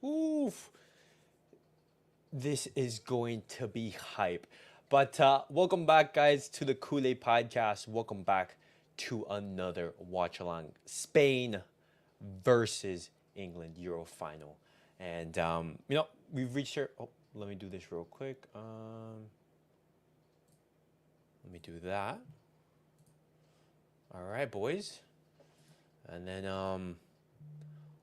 Oof. This is going to be hype. But welcome back, guys, to the CulePodcast. Welcome back to another Watchalong. Spain versus England Euro final. And, we've reached here. Oh, let me do this real quick. Let me do that. All right, boys. And then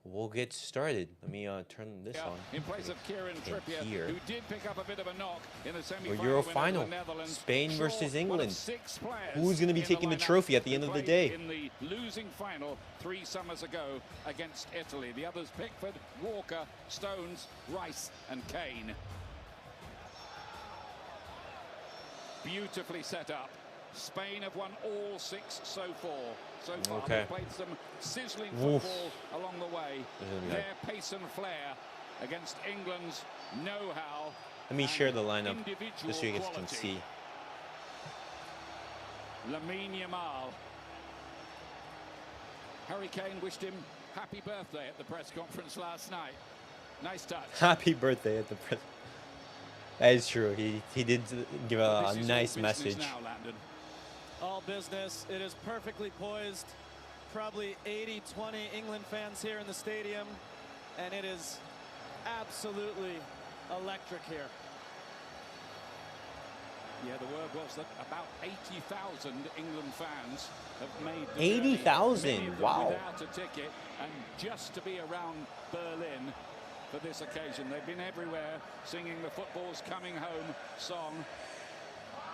we'll get started. Let me turn this on. In place of Kieran Trippier, here. who did pick up a bit of a knock in the semi-final. Euro final. Spain versus England. Who's going to be taking the trophy at the end of the day? In the losing final 3 summers ago against Italy. The others: Pickford, Walker, Stones, Rice, and Kane. Beautifully set up. Spain have won all 6 so far. Okay. They've played some sizzling football along the way. Their pace and flair against England's know-how. Let me share the lineup just so you guys can see. Lamine Yamal. Harry Kane wished him happy birthday at the press conference last night. Nice touch. Happy birthday at the press. That is true. He did give a nice message. Now, Landon. All business. It is perfectly poised. Probably 80-20 England fans here in the stadium, and it is absolutely electric here. Yeah, the word was that about 80,000 England fans have made the 80,000, wow. without a ticket, and just to be around Berlin for this occasion. They've been everywhere singing the "Football's Coming Home" song.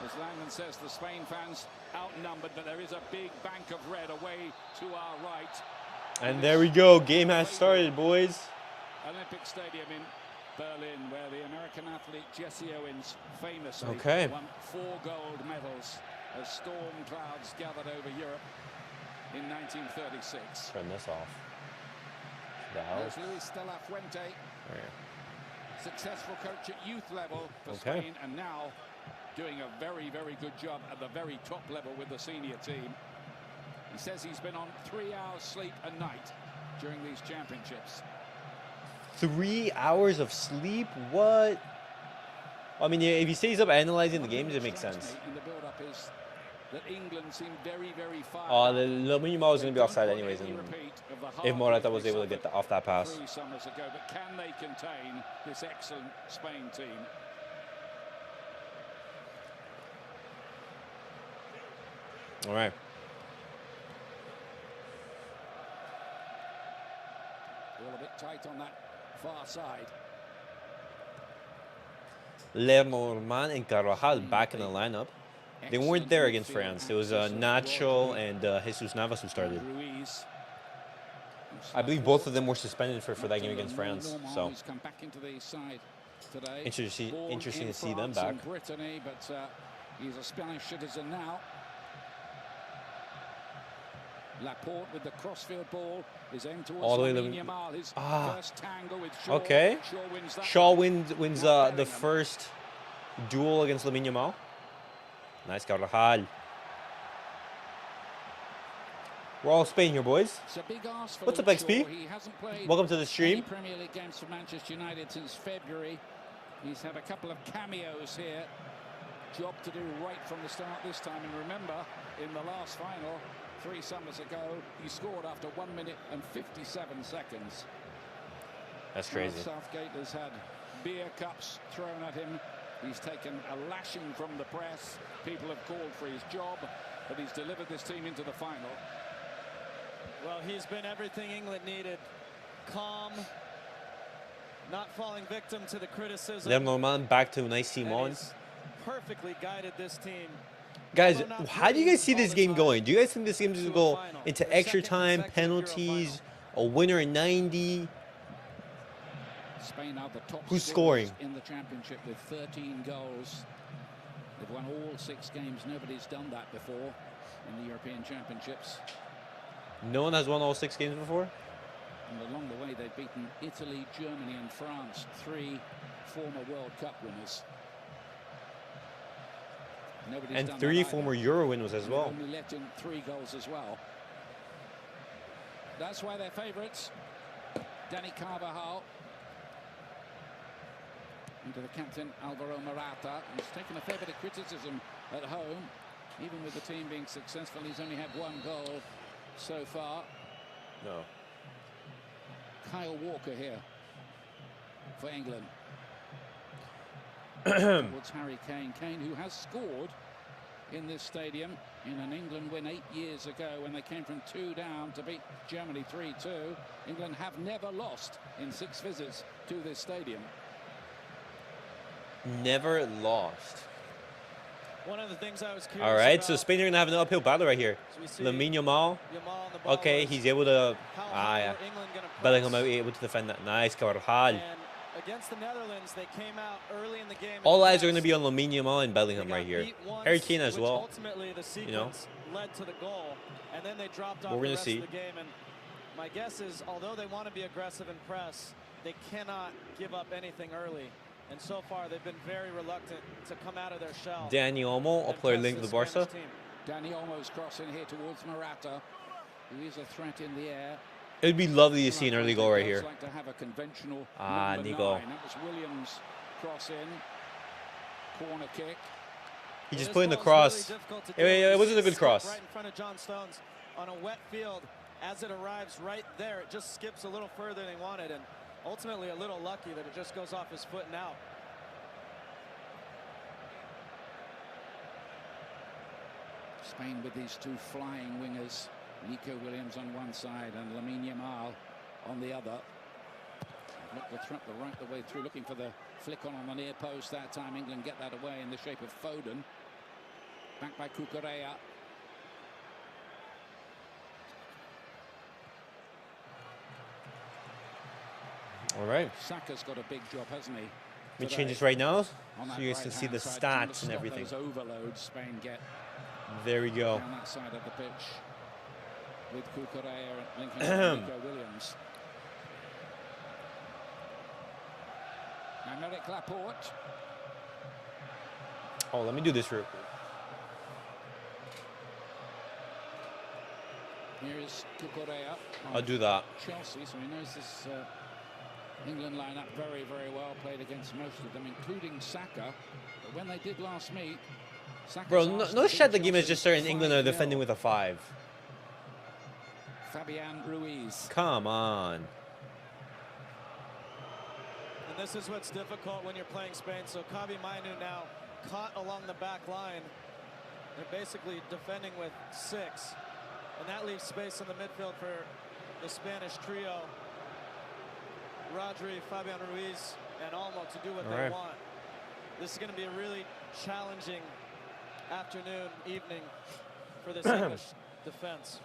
As Langland says, the Spain fans outnumbered, but there is a big bank of red away to our right. And there we go. Game has started, boys. Olympic Stadium in Berlin, where the American athlete Jesse Owens famously won 4 gold medals as storm clouds gathered over Europe in 1936. Turn this off. There's Luis de la Fuente, successful coach at youth level for Spain, and now doing a very, very good job at the very top level with the senior team. He says he's been on 3 hours sleep a night during these championships. 3 hours of sleep? What? I mean, if he stays up analyzing the games, it makes sense. In the build-up is that England seem very, very far. Oh, the Lamine Yamal was going to be offside anyways, and if Morata was able to get off that pass. 3 summers ago, but can they contain this excellent Spain team? All right. All a bit tight on that far side. Lenormand and Carvajal back in the lineup. They weren't there against France. It was Nacho and Jesus Navas who started. I believe both of them were suspended for that game against France. So interesting to see them back. Brittany, but he's a Spanish citizen now. Laporte with the crossfield ball is aimed towards Lamine Yamal. His first tangle with Shaw. Okay. Shaw wins the first duel against Lamine Yamal. Nice, Carvajal. We're all Spain here, boys. What's up, XP? Welcome to the stream. Premier League games for Manchester United since February. He's had a couple of cameos here. Job to do right from the start this time. And remember, in the last final 3 summers ago, he scored after 1 minute and 57 seconds. That's crazy. Southgate has had beer cups thrown at him. He's taken a lashing from the press. People have called for his job, but he's delivered this team into the final. Well, he's been everything England needed. Calm, not falling victim to the criticism. Lenormand back to nice Simon. Perfectly guided this team. Guys, how do you guys see this game going? Do you guys think this game is going to go into extra time, penalties, a winner in 90? Spain are the top Who's scoring in the championship with 13 goals. They've won all 6 games. Nobody's done that before in the European Championships. No one has won all 6 games before? And along the way, they've beaten Italy, Germany, and France, 3 former World Cup winners. And 3 former Euro winners as well. Only let in 3 goals as well. That's why they're favourites. Danny Carvajal into the captain, Alvaro Morata, who's taken a fair bit of criticism at home. Even with the team being successful, he's only had 1 goal so far. No. Kyle Walker here for England. Towards Harry Kane. Kane, who has scored in this stadium in an England win 8 years ago when they came from 2 down to beat Germany 3-2. England have never lost in 6 visits to this stadium. Never lost. One of the things I was curious All right, about, so Spain are going to have an uphill battle right here. so Lamine Yamal. Okay, he's able to... yeah. Bellingham able to defend that. Nice, Carvajal. And against the Netherlands, they came out early in the game. All eyes are going to be on Lamine Yamal and Bellingham right here. Harry Kane as well. Ultimately, the sequence led to the goal, and then they dropped off We're the going to rest see. of the game. And my guess is, although they want to be aggressive and press, they cannot give up anything early. And so far, they've been very reluctant to come out of their shell. Dani Olmo, a player linked with Barca. Dani Olmo's crossing here towards Morata, who is a threat in the air. It would be lovely to see an early goal right here. Like to have a conventional Nico. 9. That was Williams' cross in. Corner kick. He just put in the cross. It wasn't a good cross. Right in front of John Stones on a wet field. As it arrives right there, it just skips a little further than he wanted, and ultimately a little lucky that it just goes off his foot and out. Spain with these 2 flying wingers, Nico Williams on one side and Lamine Yamal on the other. Look the threat right the way through, looking for the flick on the near post. That time England get that away in the shape of Foden. Back by Cucurella. All right. Saka's got a big job, hasn't he? We change this right now, so you guys can see the stats and everything. Those overloads Spain get. There we go. Down that side of the pitch with Cucurella linking up Nico Williams. And Eric Laporte. Oh, let me do this real quick. Here is Cucurella. I'll do that. Chelsea, so he knows this England lineup very, very well. Played against most of them, including Saka. But when they did last meet, bro, no shot. The game is just starting. England are defending with a 5. Fabian Ruiz. Come on. And this is what's difficult when you're playing Spain. So Kabi Mainu now caught along the back line. They're basically defending with 6. And that leaves space in the midfield for the Spanish trio. Rodri, Fabian Ruiz, and Olmo to do what they want. This is going to be a really challenging afternoon, evening for this English defense.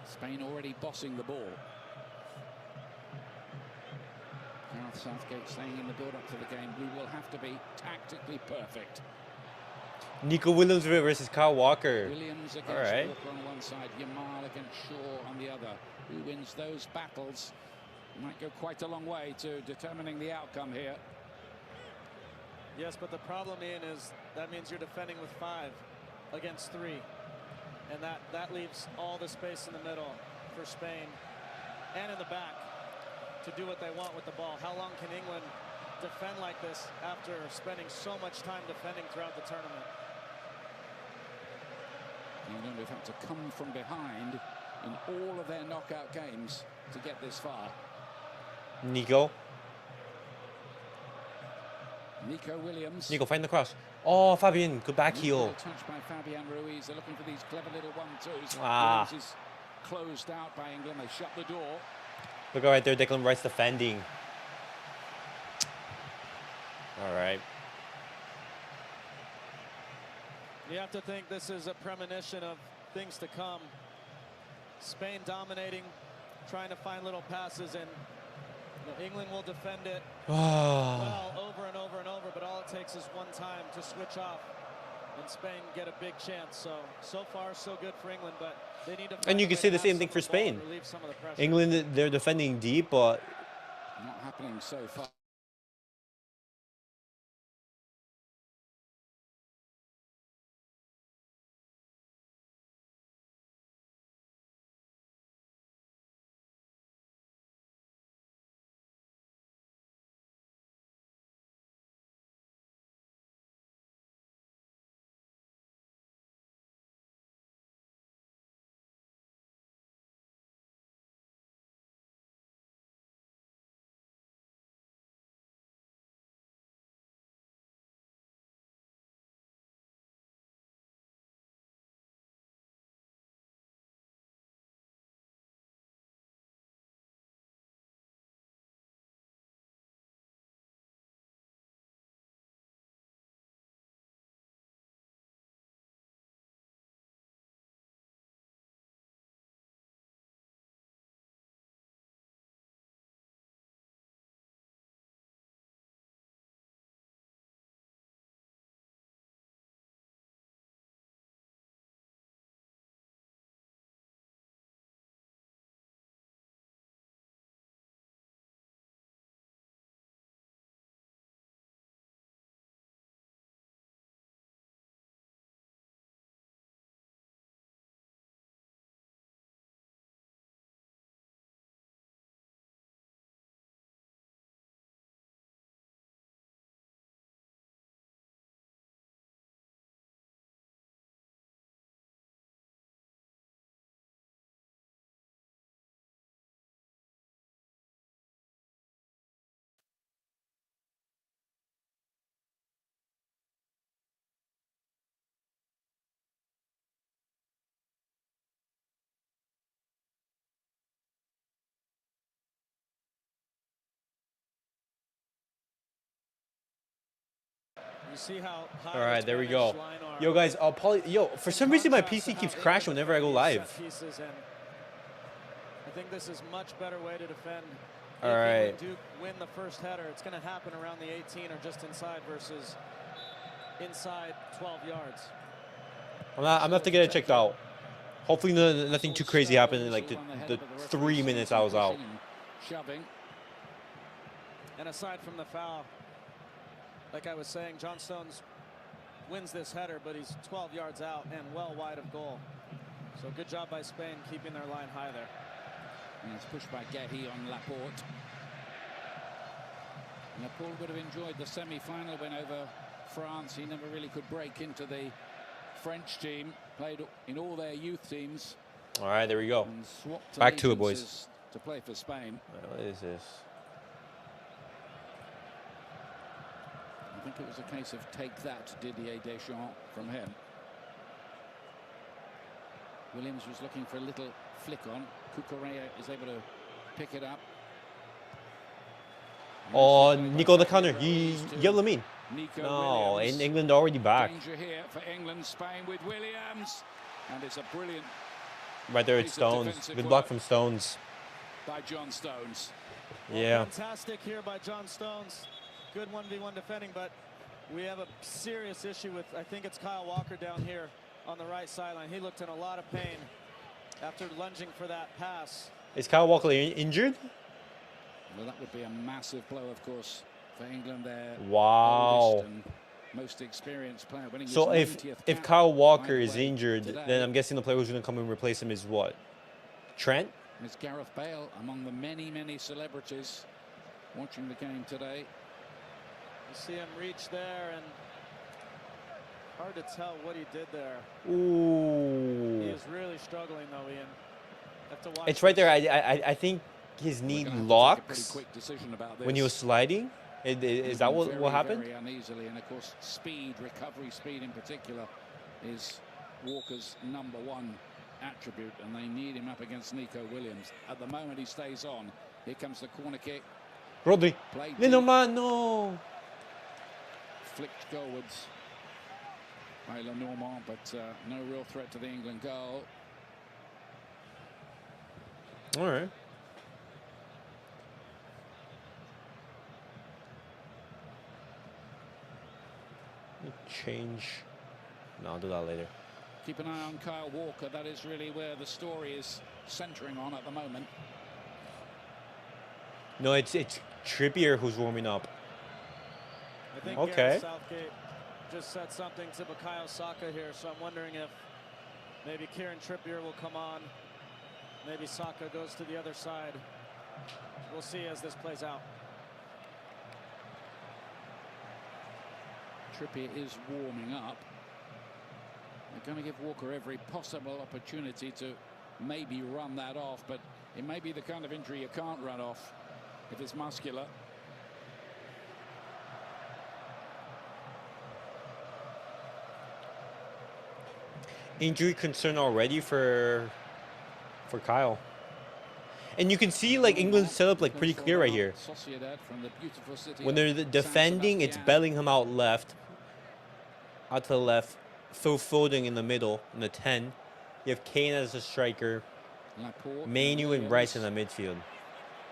Spain already bossing the ball. Gareth Southgate saying in the build-up to the game, we will have to be tactically perfect. Nico Williams versus Kyle Walker. Williams against Walker on one side, Yamal against Shaw on the other. Who wins those battles might go quite a long way to determining the outcome here. Yes, but the problem, Ian, is that means you're defending with 5 against 3. And that leaves all the space in the middle for Spain and in the back to do what they want with the ball. How long can England defend like this after spending so much time defending throughout the tournament? England have had to come from behind in all of their knockout games to get this far. Nico Williams. Nico, find the cross. Oh, Fabian, good back heel. Touched by Fabian Ruiz. They're looking for these clever little 1-2s. Williams is closed out by England. They shut the door. Look right there, Declan Rice defending. All right. You have to think this is a premonition of things to come. Spain dominating, trying to find little passes, and England will defend it well over and over and over, but all it takes is one time to switch off and Spain get a big chance. So far so good for England, but they need to find and you can say the same thing for Spain. England, they're defending deep, but not happening so far. You see how high All right, the there we Spanish go. line are. Yo, guys, for some reason my PC keeps crashing whenever I go live. I think this is much better way to defend. All right. If you do win the first header, it's going to happen around the 18 or just inside versus inside 12 yards. I'm gonna have to get it checked out. Hopefully nothing too crazy happened in like the 3 minutes I was out. Shoving. And aside from the foul, like I was saying, John Stones wins this header, but he's 12 yards out and well wide of goal. So good job by Spain keeping their line high there. And it's pushed by Getty on Laporte. Laporte would have enjoyed the semi-final win over France. He never really could break into the French team. Played in all their youth teams. All right, there we go. Back to it, boys. To play for Spain. What is this? I think it was a case of take that, Didier Deschamps, from him. Williams was looking for a little flick on. Cucurella is able to pick it up. Oh, Nico the counter. You have Lamine. Nico no, Williams. in England already back. Danger here for England, Spain with Williams. And it's a brilliant. Right there, it's Stones. Good block from Stones. By John Stones. Yeah. Fantastic here by John Stones. Good 1v1 defending, but we have a serious issue with, I think it's Kyle Walker down here on the right sideline. He looked in a lot of pain after lunging for that pass. Is Kyle Walker injured? Well, that would be a massive blow, of course, for England there. Wow. Most experienced player. So if Kyle Walker is injured, then I'm guessing the player who's going to come and replace him is what? Trent? It's Gareth Bale, among the many, many celebrities watching the game today. You see him reach there, and hard to tell what he did there. Ooh. He is really struggling, though, Ian. Have to watch it's right there. I think his knee locks when he was sliding. Is that what happened? Very uneasily, and of course, speed, recovery speed in particular, is Walker's #1 attribute, and they need him up against Nico Williams. At the moment, he stays on. Here comes the corner kick. Rodri. No. Flicked goalwards by Lenormand, but no real threat to the England goal. All right. Change. No, I'll do that later. Keep an eye on Kyle Walker. That is really where the story is centering on at the moment. No, it's Trippier who's warming up. I think okay. Gareth Southgate just said something to Bukayo Saka here, so I'm wondering if maybe Kieran Trippier will come on. Maybe Saka goes to the other side. We'll see as this plays out. Trippier is warming up. They're going to give Walker every possible opportunity to maybe run that off, but it may be the kind of injury you can't run off if it's muscular. Injury concern already for Kyle. And you can see like England's set up like pretty clear right here. When they're defending, it's Bellingham out left. Out to the left. Phil Foden in the middle, in the 10. You have Kane as a striker. Manu and Bryce in the midfield.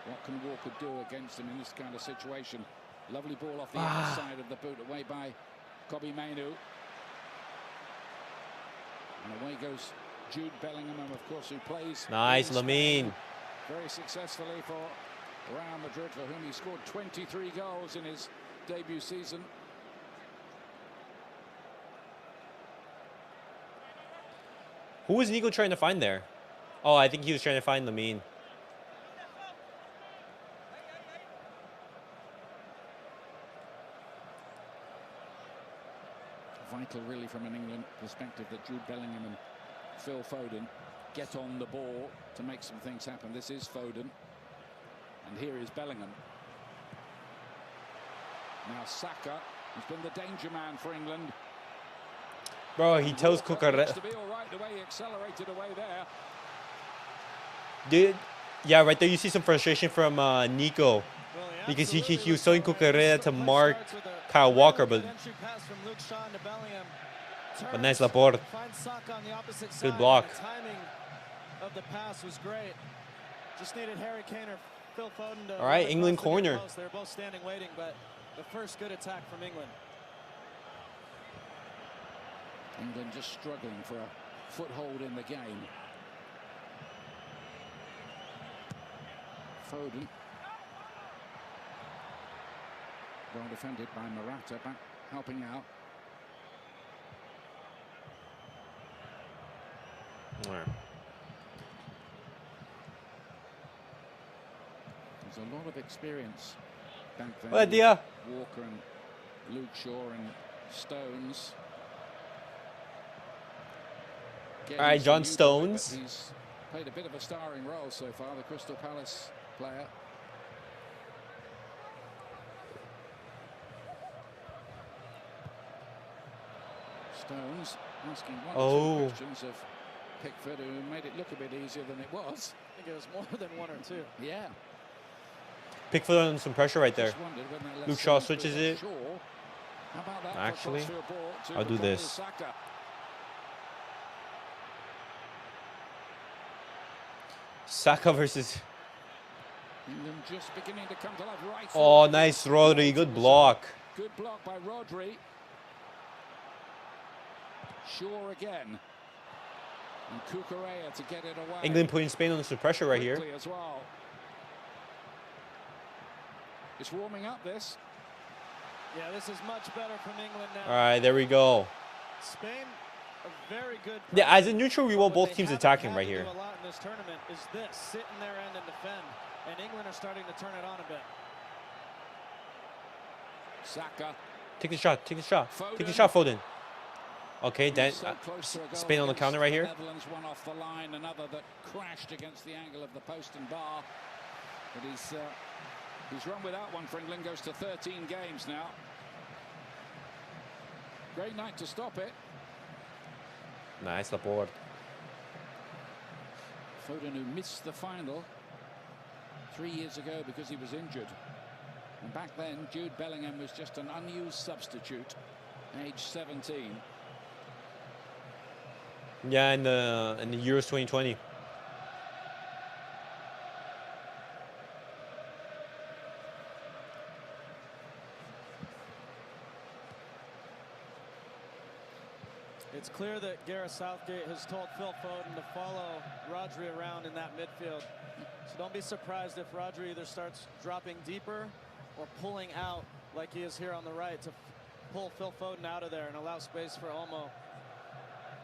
What can Walker do against him in this kind of situation? Lovely ball off the outside of the boot, away by Kobbie Mainoo. And away goes Jude Bellingham, of course, who plays. Nice, Lamine. Very successfully for Real Madrid, for whom he scored 23 goals in his debut season. Who was Nico trying to find there? Oh, I think he was trying to find Lamine. Vital, really, from an England perspective, that Jude Bellingham and Phil Foden get on the ball to make some things happen. This is Foden, and here is Bellingham. Now Saka has been the danger man for England. Bro, he tells Cucurella. To be all right, the way he accelerated away there. Dude, yeah, right there you see some frustration from Nico, because he was telling Cucurella to mark Kyle Walker, but Entry pass from Luke Shaw to Bellingham. nice Laporte. Finds Saka on the opposite Good side, block. and the timing of the pass was great. Just needed Harry Kane or Phil Foden to. All right, run England across the near corner. post. They're both standing waiting, but the first good attack from England. England just struggling for a foothold in the game. Foden. Well defended by Morata, back helping out. All right. There's a lot of experience back there. Good idea. Walker and Luke Shaw and Stones. All right, John Stones. He's played a bit of a starring role so far, the Crystal Palace player. Stones asking one or two questions of Pickford, who made it look a bit easier than it was. I think it was more than one or two. Yeah. Pickford under some pressure right there. Luke Shaw switches it. How about that? Actually, I'll I'll do this. Saka. Saka versus. England just beginning to come to life right. Oh, nice Rodri. Good block. Good block by Rodri. Shaw again. And Cucurella to get it away. England putting Spain under some pressure right here. As well. It's warming up this. Yeah, this is much better from England now. All right, there we go. Spain, a very good. Yeah, as a neutral, we want both teams attacking right here. A lot in this tournament is this: sit in their end and defend. And England are starting to turn it on a bit. Saka. Take the shot. Take the shot. Foden. Take the shot, Foden. Okay, then So Spain on the counter right here. Netherlands one off the line, another that crashed against the angle of the post and bar. But he's run without one for England, goes to 13 games now. Great night to stop it. Nice Laporte. Foden, who missed the final 3 years ago because he was injured. And back then, Jude Bellingham was just an unused substitute, age 17. Yeah, in the Euros 2020. It's clear that Gareth Southgate has told Phil Foden to follow Rodri around in that midfield. So don't be surprised if Rodri either starts dropping deeper or pulling out like he is here on the right to pull Phil Foden out of there and allow space for Olmo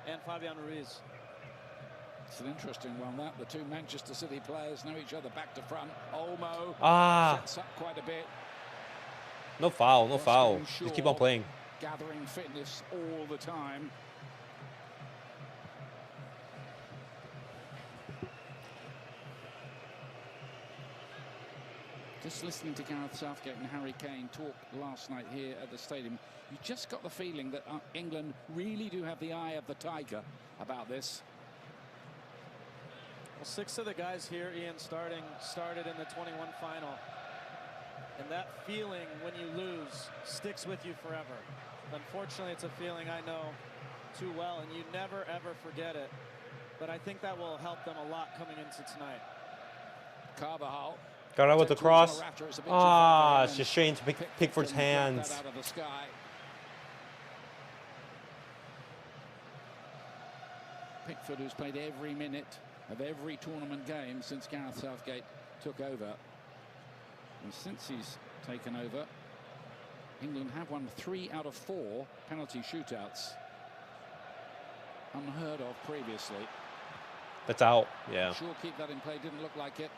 and Fabian Ruiz. It's an interesting one, that. The two Manchester City players know each other back to front. Olmo sets up quite a bit. No foul, no foul. Just keep on playing. Gathering fitness all the time. Just listening to Gareth Southgate and Harry Kane talk last night here at the stadium, you just got the feeling that England really do have the eye of the tiger about this. Well, 6 of the guys here, Ian, started in the 21 final. And that feeling when you lose sticks with you forever. Unfortunately, it's a feeling I know too well, and you never, ever forget it. But I think that will help them a lot coming into tonight. Carvajal. Got out with the cross. It's just straight into Pickford's hands. Out of the sky. Pickford, who's played every minute of every tournament game since Gareth Southgate took over. And since he's taken over, England have won 3 out of 4 penalty shootouts. Unheard of previously. That's out, yeah. Sure, keep that in play, didn't look like it.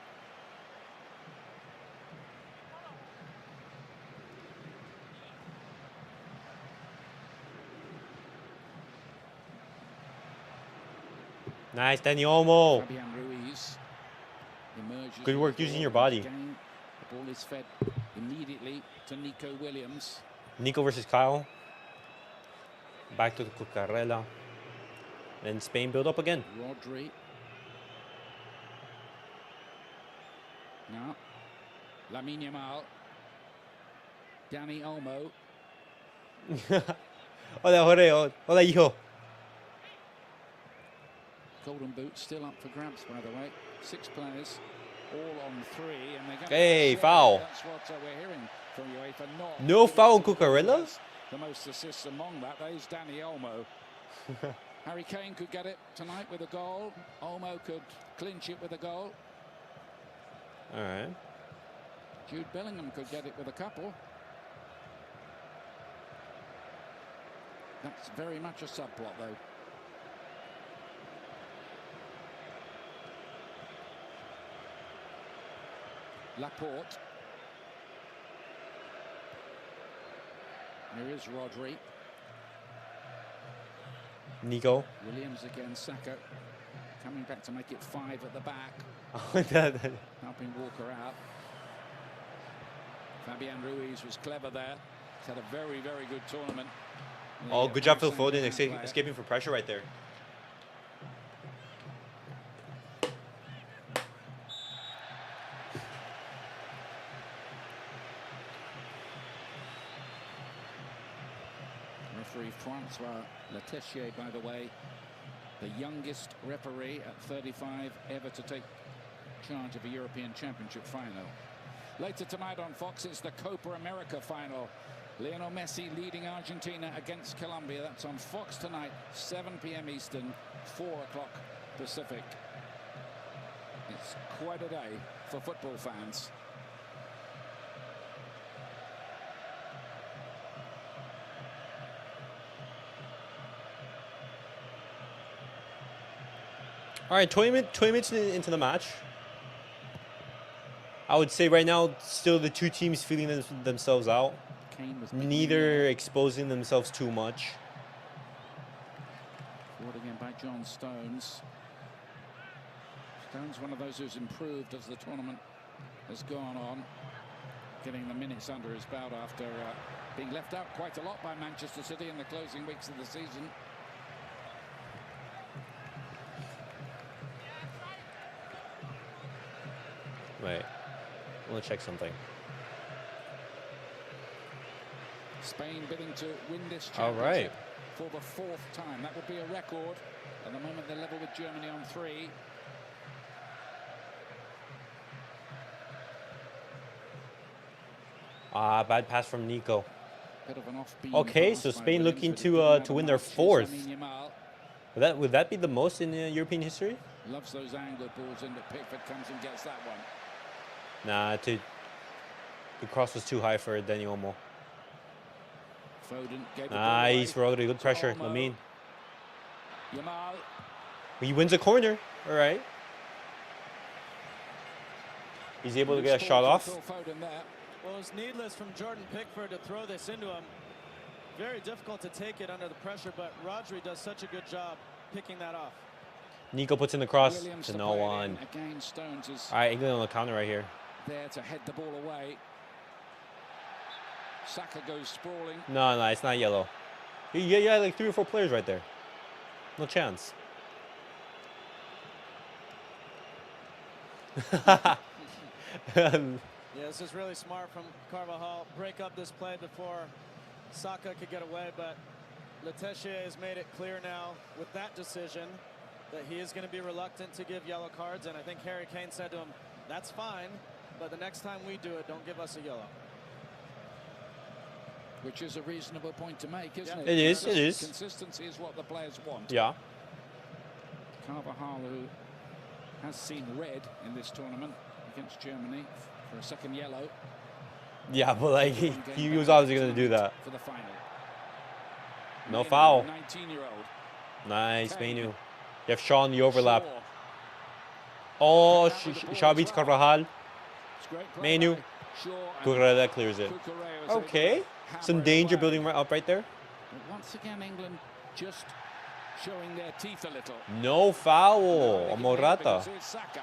Nice, Dani Olmo. Fabian Ruiz emerges. Good work using your body. The ball is fed immediately to Nico Williams. Nico versus Kyle. Back to the Cucurella. Then Spain build up again. Rodri. Now, Lamine Yamal. Dani Olmo. Hola, Jorge. Hola, hijo. Golden boot still up for grabs, by the way. 6 players, all on 3, and they're going Hey, to foul. That's what we're hearing from UEFA. No foul, Cucurella? The most assists among that. There's Danny Olmo. Harry Kane could get it tonight with a goal. Olmo could clinch it with a goal. All right. Jude Bellingham could get it with a couple. That's very much a subplot, though. Laporte. There is Rodri. Nico. Williams against Saka. Coming back to make it 5 at the back. Helping Walker out. Fabian Ruiz was clever there. He's had a very, very good tournament. Oh, good job, Phil Foden, escaping from pressure right there. Referee Francois Letessier, by the way, the youngest referee at 35 ever to take charge of a European Championship final. Later tonight on Fox, it's the Copa America final. Lionel Messi leading Argentina against Colombia. That's on Fox tonight, 7 p.m. Eastern, 4 o'clock Pacific. It's quite a day for football fans. All right, 20 minutes into the match. I would say right now, still the two teams feeling themselves out. Neither exposing themselves too much. Forward again by John Stones. Stones, one of those who's improved as the tournament has gone on, getting the minutes under his belt after being left out quite a lot by Manchester City in the closing weeks of the season. Wait, I want to check something. Spain bidding to win this All championship right. for the 4th time. That would be a record. At the moment, they're level with Germany on 3. Bad pass from Nico. Bit of an off-beam Okay, pass so by Spain Williams, looking but it didn't have to a win their mark. 4th. Lamine Yamal Would that be the most in European history? loves those angled balls in, but Pickford comes and gets that one. Nah, the cross was too high for Dani Olmo. Foden gave the ball Nice, away. Rodri, good pressure. Olmo. Lamine. Yamal. He wins a corner. All right. He's able to get a shot off. Phil Foden there. Well, it was needless from Jordan Pickford to throw this into him. Very difficult to take it under the pressure, but Rodri does such a good job picking that off. Nico puts in the cross Williams to to no play it one. in. Again, Stones is All right, England on the counter right here. there to head the ball away. Saka goes sprawling. No, it's not yellow. Yeah, like 3 or 4 players right there. No chance. Yeah, this is really smart from Carvajal. Break up this play before Saka could get away, but Letessier has made it clear now with that decision that he is going to be reluctant to give yellow cards, and I think Harry Kane said to him, that's fine, but the next time we do it, don't give us a yellow. Which is a reasonable point to make, isn't it? It is. Consistency is what the players want. Yeah. Carvajal, who has seen red in this tournament against Germany for a second yellow. Yeah, but like he was obviously going to do that. For the final. No foul. 19-year-old. Nice, Kane. Menu. You have Shaw in the overlap. Oh, Shaw beats Carvajal. Menu. Cucurella clears it. Okay. Some danger building up right there. But once again, England just showing their teeth a little. No foul on Morata. It's Saka.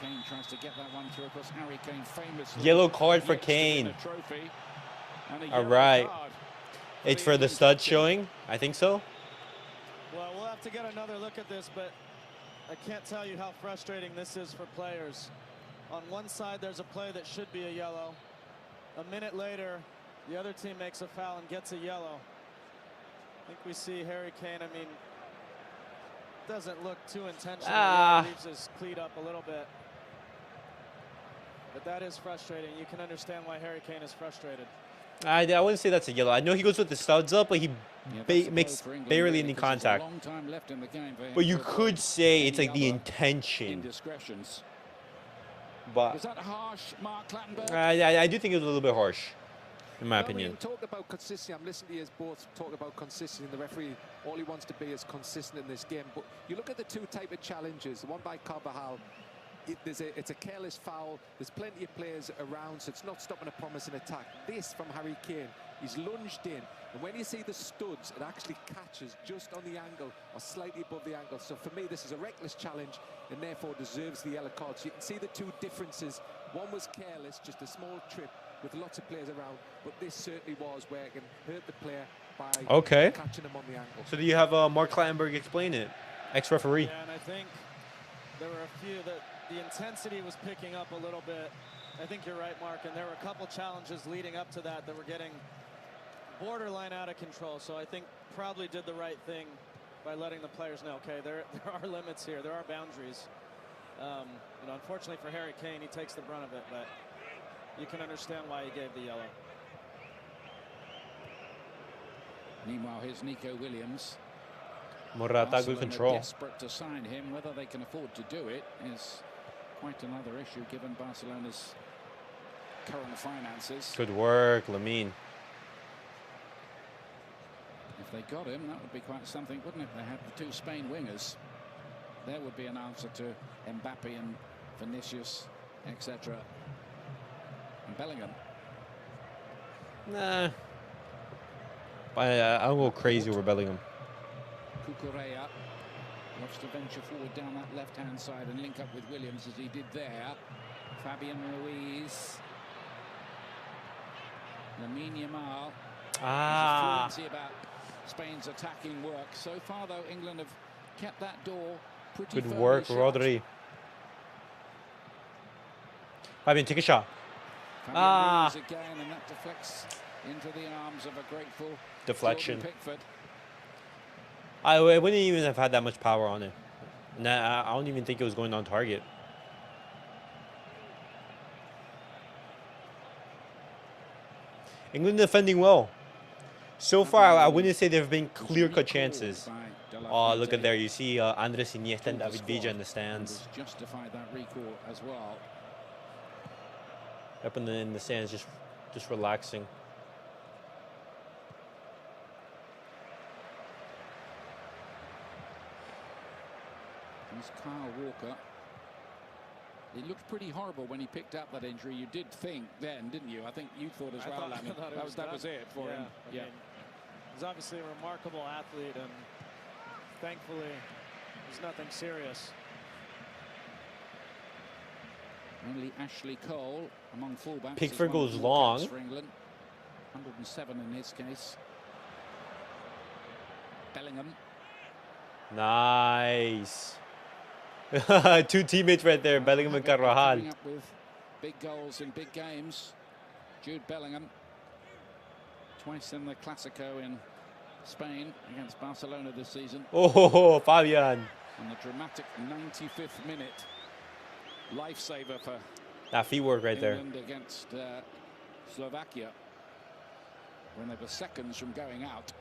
Kane tries to get that one through. Of course, Harry Kane famously. Yellow card for gets to win Kane. a trophy and a All yellow right. card. It's for the stud showing. I think so. Well, we'll have to get another look at this, but I can't tell you how frustrating this is for players. On one side, there's a play that should be a yellow. A minute later, the other team makes a foul and gets a yellow. I think we see Harry Kane, I mean, doesn't look too intentional. He leaves his cleat up a little bit. But that is frustrating. You can understand why Harry Kane is frustrated. I wouldn't say that's a yellow. I know he goes with the studs up, but he makes barely any contact. But you could say it's like the intention. But is that harsh, Mark Clattenburg? I do think it was a little bit harsh, in my opinion. Talking about consistency, I'm listening to you both talk about consistency, and the referee, all he wants to be is consistent in this game. But you look at the two type of challenges, the one by Carvajal, it's a careless foul. There's plenty of players around, so it's not stopping a promising attack. This from Harry Kane, he's lunged in, and when you see the studs, it actually catches just on the angle or slightly above the angle. So for me, this is a reckless challenge and therefore deserves the yellow card. So you can see the two differences. One was careless, just a small trip with lots of players around, but this certainly was where it can hurt the player by catching him on the angle. So do you have Mark Clattenburg explain it, ex-referee? Yeah, and I think there were a few that the intensity was picking up a little bit. I think you're right, Mark, and there were a couple challenges leading up to that were getting borderline out of control. So I think probably did the right thing by letting the players know, okay, there are limits here, there are boundaries. You know, unfortunately for Harry Kane, he takes the brunt of it, but you can understand why he gave the yellow. Meanwhile, here's Nico Williams. Morata, good control. Desperate to sign him. Whether they can afford to do it is quite another issue given Barcelona's current finances. Good work, Lamine. If they got him, that would be quite something, wouldn't it? They had the two Spain wingers. There would be an answer to Mbappe and Vinicius, etc. And Bellingham. Nah. I'll go crazy over Bellingham. Cucurella wants to venture forward down that left-hand side and link up with Williams as he did there. Fabian Ruiz. Lamine Yamal. Fluency about Spain's attacking work. So far, though, England have kept that door pretty good work, shut. Rodri. Fabian, take a shot. Ruiz again, and that deflects into the arms of a grateful deflection. Jordan Pickford. I wouldn't even have had that much power on it. Nah, I don't even think it was going on target. England defending well. So far, I wouldn't say there have been clear-cut chances. Oh, look at there. You see Andres Iniesta and David Villa in the stands. Justified that recall as well. Up in the stands, just relaxing. Here's Kyle Walker. It looked pretty horrible when he picked up that injury. You did think then, didn't you? I think you thought as well. That was it for him. I mean, he's obviously a remarkable athlete, and thankfully, there's nothing serious. Only Ashley Cole among fullbacks. Pickford goes long. For England. 107 in his case. Bellingham. Nice. Two teammates right there, Bellingham and Carvajal. Up with big goals in big games. Jude Bellingham. Twice in the Clásico in Spain against Barcelona this season. Oh, Fabian. And the dramatic 95th minute. Lifesaver for that feet work right England there against Slovakia when they were seconds from going out.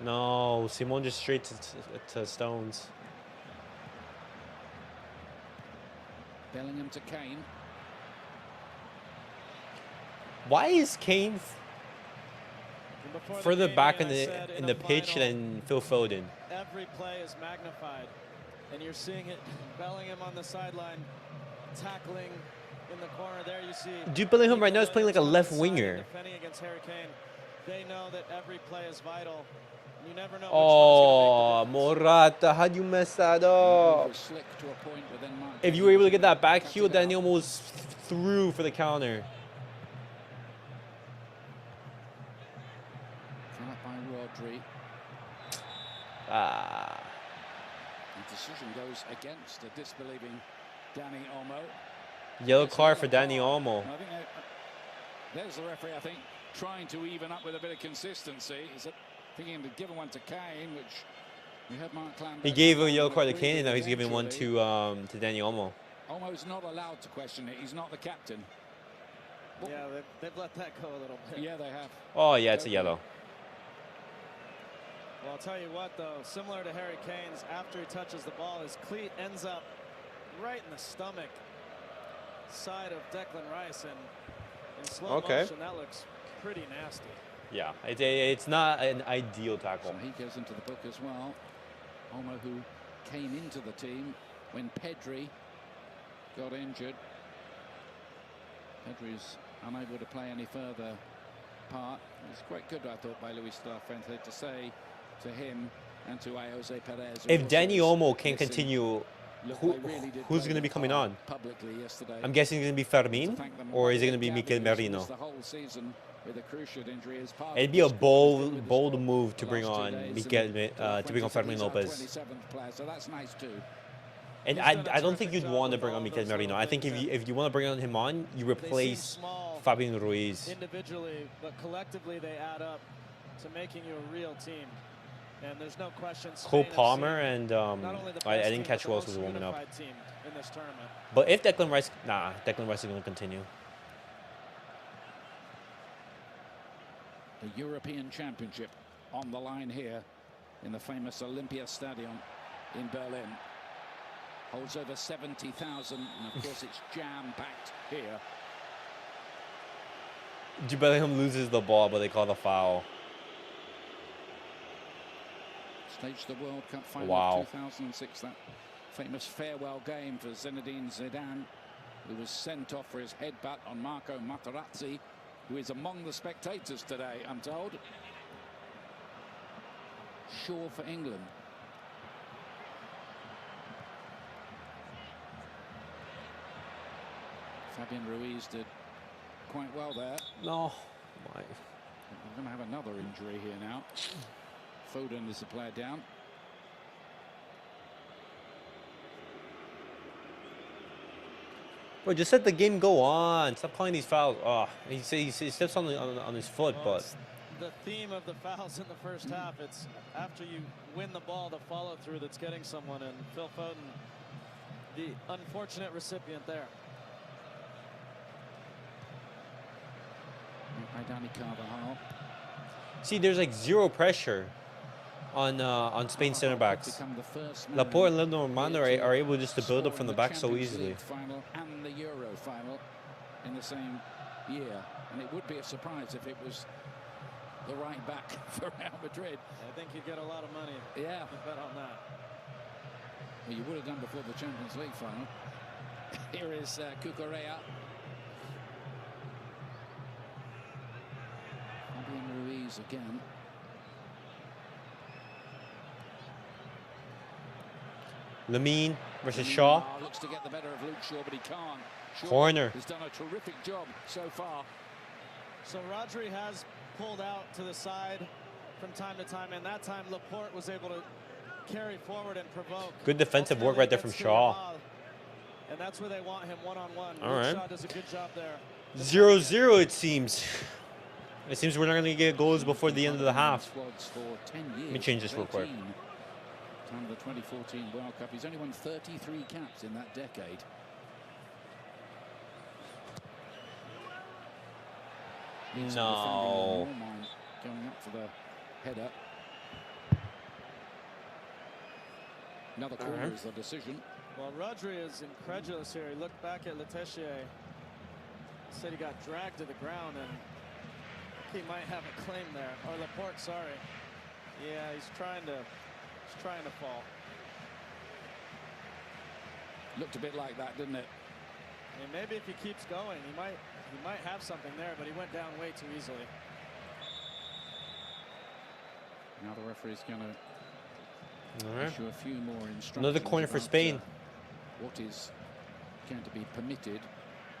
No, Simon just straight to Stones. Bellingham to Kane. Why is Kane further back in the pitch than Phil Foden? Every play is magnified, and you're seeing it. Bellingham on the sideline, tackling in the corner. There you see. Dude, Bellingham right now is playing like a left winger. Defending against Harry Kane, they know that every play is vital. You never know. Oh, Morata, how'd you mess that up? If you were able to get that back heel, then he almost threw for the counter. Pedri. The decision goes against the disbelieving Dani Olmo. Yellow card for Dani Olmo. I think there's the referee, I think, trying to even up with a bit of consistency. Is it thinking to give one to Kane, which we had Mark Clan. He gave a yellow card to Kane, and now he's giving one to Dani Olmo. Olmo's not allowed to question it. He's not the captain. Yeah, they've let that go a little bit. Yeah, they have. Oh, yeah, it's a yellow. Well, I'll tell you what, though, similar to Harry Kane's, after he touches the ball, his cleat ends up right in the stomach side of Declan Rice, and in slow motion, that looks pretty nasty. Yeah, it's not an ideal tackle. So he goes into the book as well. Olmo, who came into the team when Pedri got injured. Pedri's unable to play any further part. It was quite good, I thought, by Luis de la Fuente to say to him and to Jose Perez. If Dani Olmo can continue, who's going to be coming on? Publicly yesterday. I'm guessing it's going to be Fermin, or is it going to be Mikel Merino? The whole season with a cruciate injury as part It'd be a bold move to bring on Fermin Lopez. So that's nice too. And I don't think you'd want to bring on Mikel Merino. I think if you want to bring him on, you replace Fabian Ruiz. Individually, but collectively they add up to making you a real team. And there's no question. Cole Palmer and I didn't catch who else was warming up. But if Declan Rice, Declan Rice is going to continue. The European Championship on the line here in the famous Olympia Stadium in Berlin. Holds over 70,000, and of course it's jam-packed here. Jude Bellingham loses the ball, but they call the foul. Staged the World Cup final of 2006, that famous farewell game for Zinedine Zidane, who was sent off for his headbutt on Marco Materazzi, who is among the spectators today, I'm told. Shaw for England. Fabian Ruiz did quite well there. No. We're going to have another injury here now. Foden is the player down. Bro, just let the game go on. Stop calling these fouls. Oh, he steps on his foot, but the theme of the fouls in the first half. It's after you win the ball, the follow through that's getting someone, and Phil Foden, the unfortunate recipient there. By Dani Carvajal. See, there's like zero pressure on Spain's center backs. Laporte and Lenormand are able just to build up from the back so easily. Final and the Euro final in the same year, and it would be a surprise if it was the right back for Real Madrid. I think you'd get a lot of money. Yeah, to bet on that. Well, you would have done before the Champions League final. Here is Cucurella. Fabian Ruiz again. Lamine versus Shaw. Looks to get the better of Luke Shaw, but he can't. Shaw Corner. Has done a terrific job so far. So Rodri has pulled out to the side from time to time, and that time Laporte was able to carry forward and provoke. Good defensive work right there from Shaw. And that's where they want him one-on-one. All right. Shaw does a good job there. 0-0 it seems. It seems we're not going to get goals before the end of the half. Let me change this real quick. Time of the 2014 World Cup. He's only won 33 caps in that decade. No. Going up for the header. Another corner is the decision. Well, Rodri is incredulous here. He looked back at Letessier. Said he got dragged to the ground, and he might have a claim there. Or Laporte, sorry. Yeah, he's trying to fall. Looked a bit like that, didn't it? I mean, maybe if he keeps going, he might have something there, but he went down way too easily. Now the referee's going to issue a few more instructions. Another corner for Spain. What is going to be permitted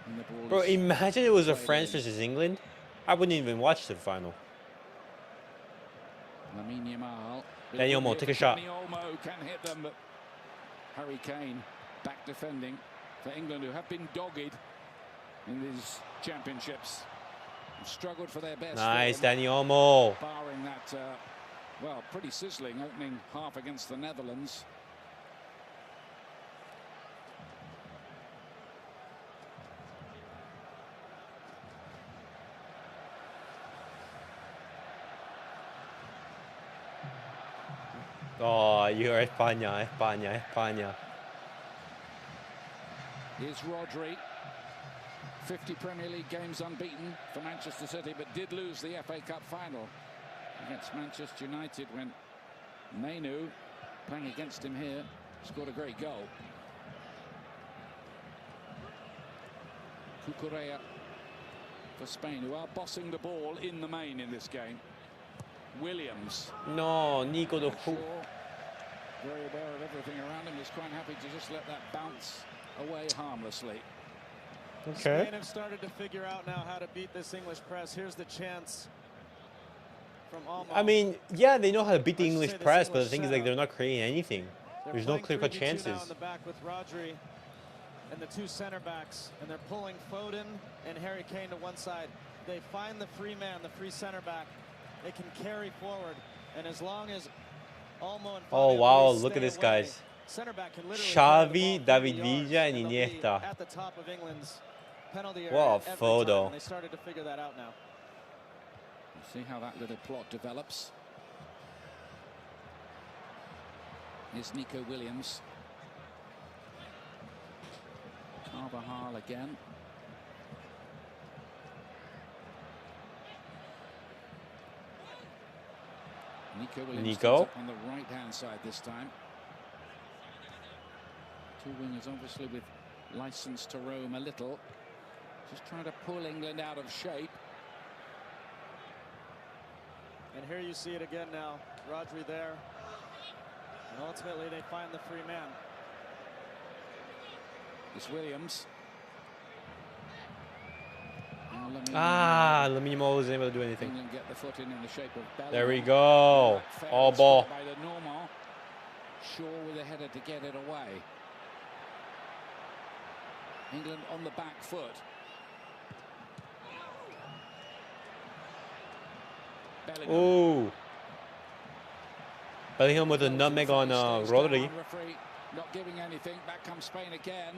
in the ball? Bro, imagine it was a France versus England. I wouldn't even watch the final. Dani Olmo, take a shot. Dani Olmo can hit them, but Harry Kane back defending for England, who have been dogged in these championships. Struggled for their best. Nice, Dani Olmo. Barring that, well, pretty sizzling opening half against the Netherlands. Oh, you're España, España, España. Here's Rodri. 50 Premier League games unbeaten for Manchester City, but did lose the FA Cup final against Manchester United when Mainu, playing against him here, scored a great goal. Cucurella for Spain, who are bossing the ball in the main in this game. Williams. No, Nico de Shaw, very aware of everything around him, is quite happy to just let that bounce away harmlessly. Okay. Spain have started to figure out now how to beat this English press. Here's the chance from Olmo. I mean, yeah, they know how to beat the Let's English say this press, but the English thing is, like, setup. they're not creating anything. They're There's no playing clear-cut 3-2 chances. now in the back with Rodri and the two center backs, and they're pulling Foden and Harry Kane to one side. They find the free man, the free center back. They can carry forward, and as long as Olmo and Oh, Fabio wow, Ruiz look at stay this, away, guys. center back can literally Xavi, carry the David ball 30 Villa, and yards, they'll be Iniesta. at the top of England's penalty area Wow, every photo. time, and they started to figure that out now. See how that little plot develops. Here's Nico Williams. Carvajal again. Nico Williams Nico. up on the right-hand side this time. Two wingers obviously with license to roam a little. Just trying to pull England out of shape. And here you see it again now. Rodri there. And ultimately they find the free man. It's Williams. Lamine wasn't able to do anything. England get the foot in the shape of Bellingham. There we go. All ball. By the Normand. Shaw with a header to get it away. England on the back foot. Bellingham. Ooh. Bellingham with a nutmeg on Rodri. Referee not giving anything. Back comes Spain again.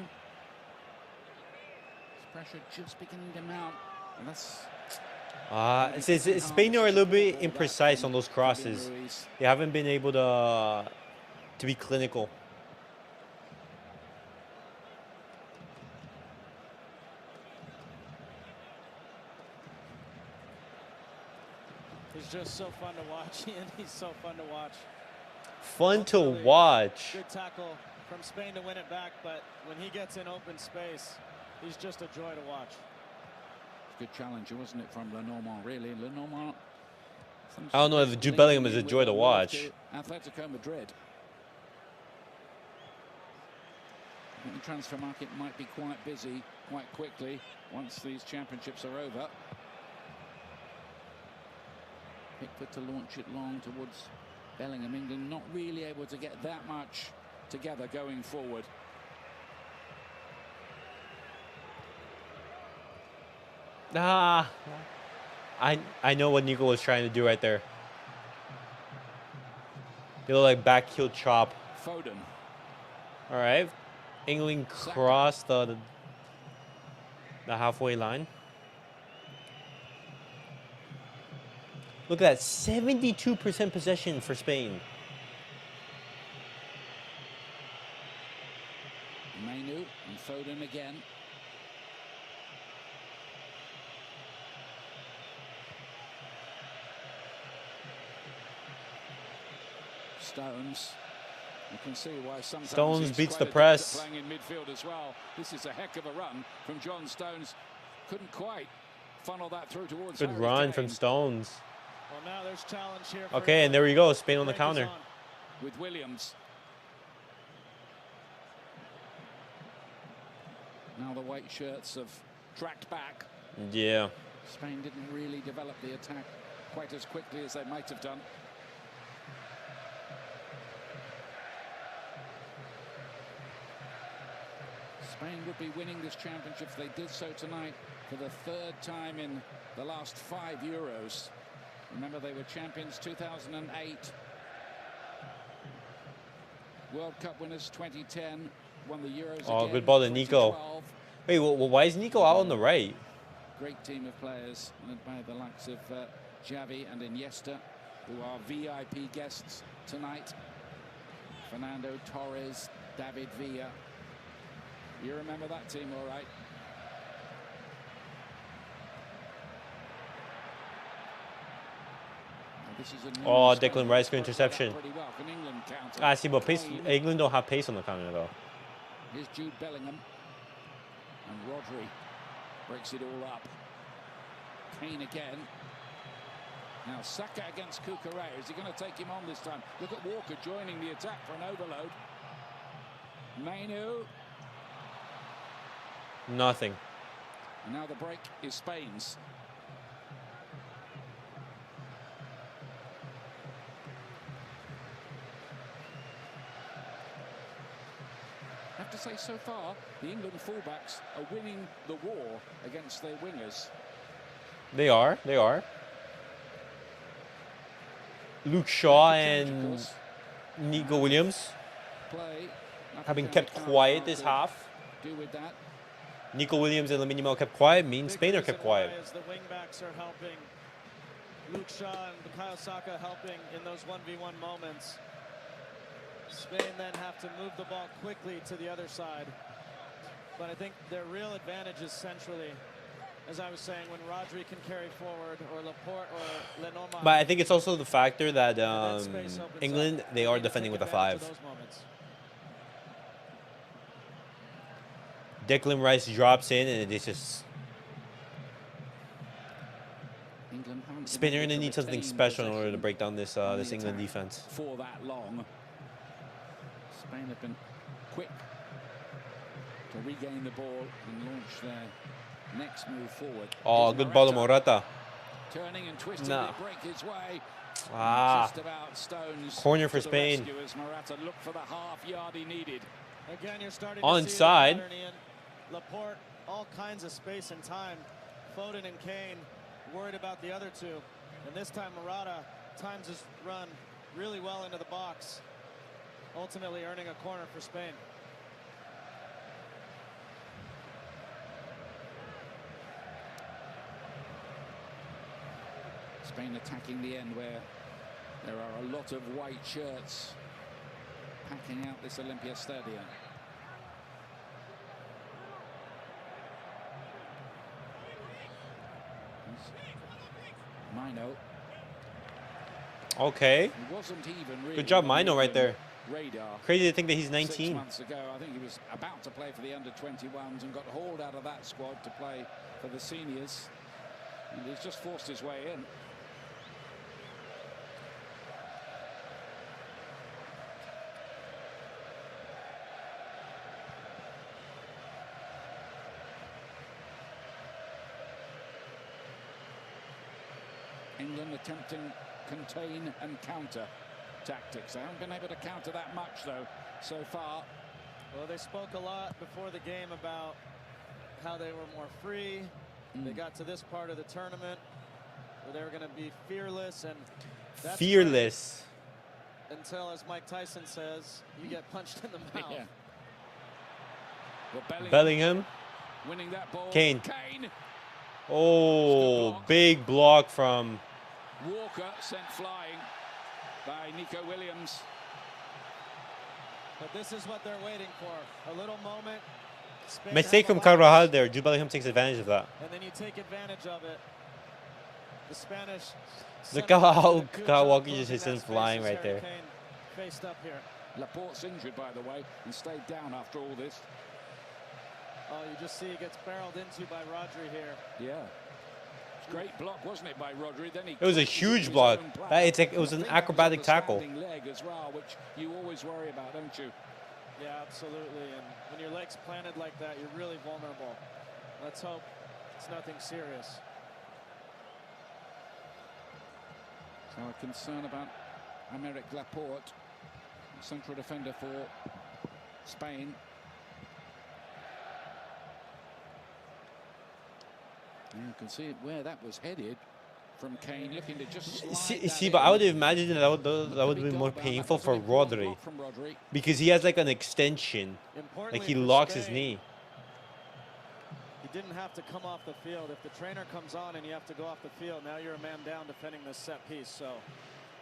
Pressure just beginning to mount. And that's It's Spain are a little bit imprecise on those crosses. They haven't been able to be clinical. He's just so fun to watch, Ian. He's so fun to watch. Fun to watch. Good tackle from Spain to win it back, but when he gets in open space, he's just a joy to watch. Good challenge, wasn't it, from Le Normand, really? Le Normand. I don't know if Jude Bellingham is a joy to watch. Atletico Madrid. I think the transfer market might be quite busy quite quickly once these championships are over. Pickford to launch it long towards Bellingham. England not really able to get that much together going forward. I know what Nico was trying to do right there. He looked like back heel chop. Foden. All right, England crossed the halfway line. Look at that, 72% possession for Spain. Mainu and Foden again. Stones. You can see why sometimes Stones he's beats quite the adept press. at playing in midfield as well. This is a heck of a run from John Stones. Couldn't quite funnel that through towards Good Harry run Kane. from Stones. Well, now there's challenge here. For Okay, and there we go. Spain on the break is counter. on. With Williams. Now the white shirts have tracked back. Yeah. Spain didn't really develop the attack quite as quickly as they might have done. Spain would be winning this championship if they did so tonight for the third time in the last 5 Euros. Remember, they were champions 2008. World Cup winners 2010. Won the Euros again, good ball to Nico. 2012. Wait, well, why is Nico out on the right? Great team of players led by the likes of Xavi and Iniesta, who are VIP guests tonight. Fernando Torres, David Villa. You remember that team, all right? This is a Declan Rice for interception. Well. See, but pace, England don't have pace on the counter, though. Here's Jude Bellingham. And Rodri breaks it all up. Kane again. Now Saka against Cucurella. Is he going to take him on this time? Look at Walker joining the attack for an overload. Mainu. Nothing. And now the break is Spain's. I have to say, so far, the England fullbacks are winning the war against their wingers. They are. Luke Shaw and Nico Williams have been kept quiet this half. Do with that. Nico Williams and Lamine Yamal kept quiet. Means Spain are kept quiet. The wingbacks are helping. Luke Shaw and Bukayo Saka helping in those 1v1 moments. Spain then have to move the ball quickly to the other side. But I think their real advantage is centrally. As I was saying, when Rodri can carry forward, or Laporte or Lenormand. But I think it's also the factor that England, they are defending with a 5. Declan Rice drops in, and it's just... Spain are going to need something special in order to break down this this England defense. For that long. Spain have been quick to regain the ball and launch their next move forward. Good ball to Morata. Turning and twisting to break his way. Just about stones. Corner for Spain. As Morata looked for the half yard he needed. Again, you're starting onside. To see Laporte, all kinds of space and time. Foden and Kane worried about the other two. And this time Morata times his run really well into the box, ultimately earning a corner for Spain. Spain attacking the end where there are a lot of white shirts packing out this Olympia Stadium. Mino. Okay. He wasn't even really good job, Mino, right there. Radar. Crazy to think that he's 19. 6 months ago, I think he was about to play for the under-21s and got hauled out of that squad to play for the seniors. And he's just forced his way in. England attempting contain and counter tactics. They haven't been able to counter that much, though, so far. Well, they spoke a lot before the game about how they were more free. They got to this part of the tournament where they were going to be fearless, and that's fearless until, as Mike Tyson says, you get punched in the mouth. Yeah. Well, Bellingham. Winning that ball. Kane. Oh, big block from Walker, sent flying by Nico Williams. But this is what they're waiting for. A little moment. Spain mistake from Carvajal there. Jude Bellingham takes advantage of that. And then you take advantage of it. The Spanish. Look how Kyle Walker just hits him flying right there. Faced up here. Laporte's injured, by the way, and stayed down after all this. Oh, you just see he gets barreled into by Rodri here. Yeah. Great block, wasn't it, by Rodri? Then it was a huge block. It was an acrobatic tackle. Leg as well, which you always worry about, don't you? Yeah, absolutely. And when your leg's planted like that, you're really vulnerable. Let's hope it's nothing serious. So a concern about Aymeric Laporte, central defender for Spain. You can see where that was headed from Kane, looking to just slide See, that but I would in. imagine that would be more painful for Rodri because he has like an extension, like he locks his knee. He didn't have to come off the field. If the trainer comes on and you have to go off the field, now you're a man down defending this set piece. So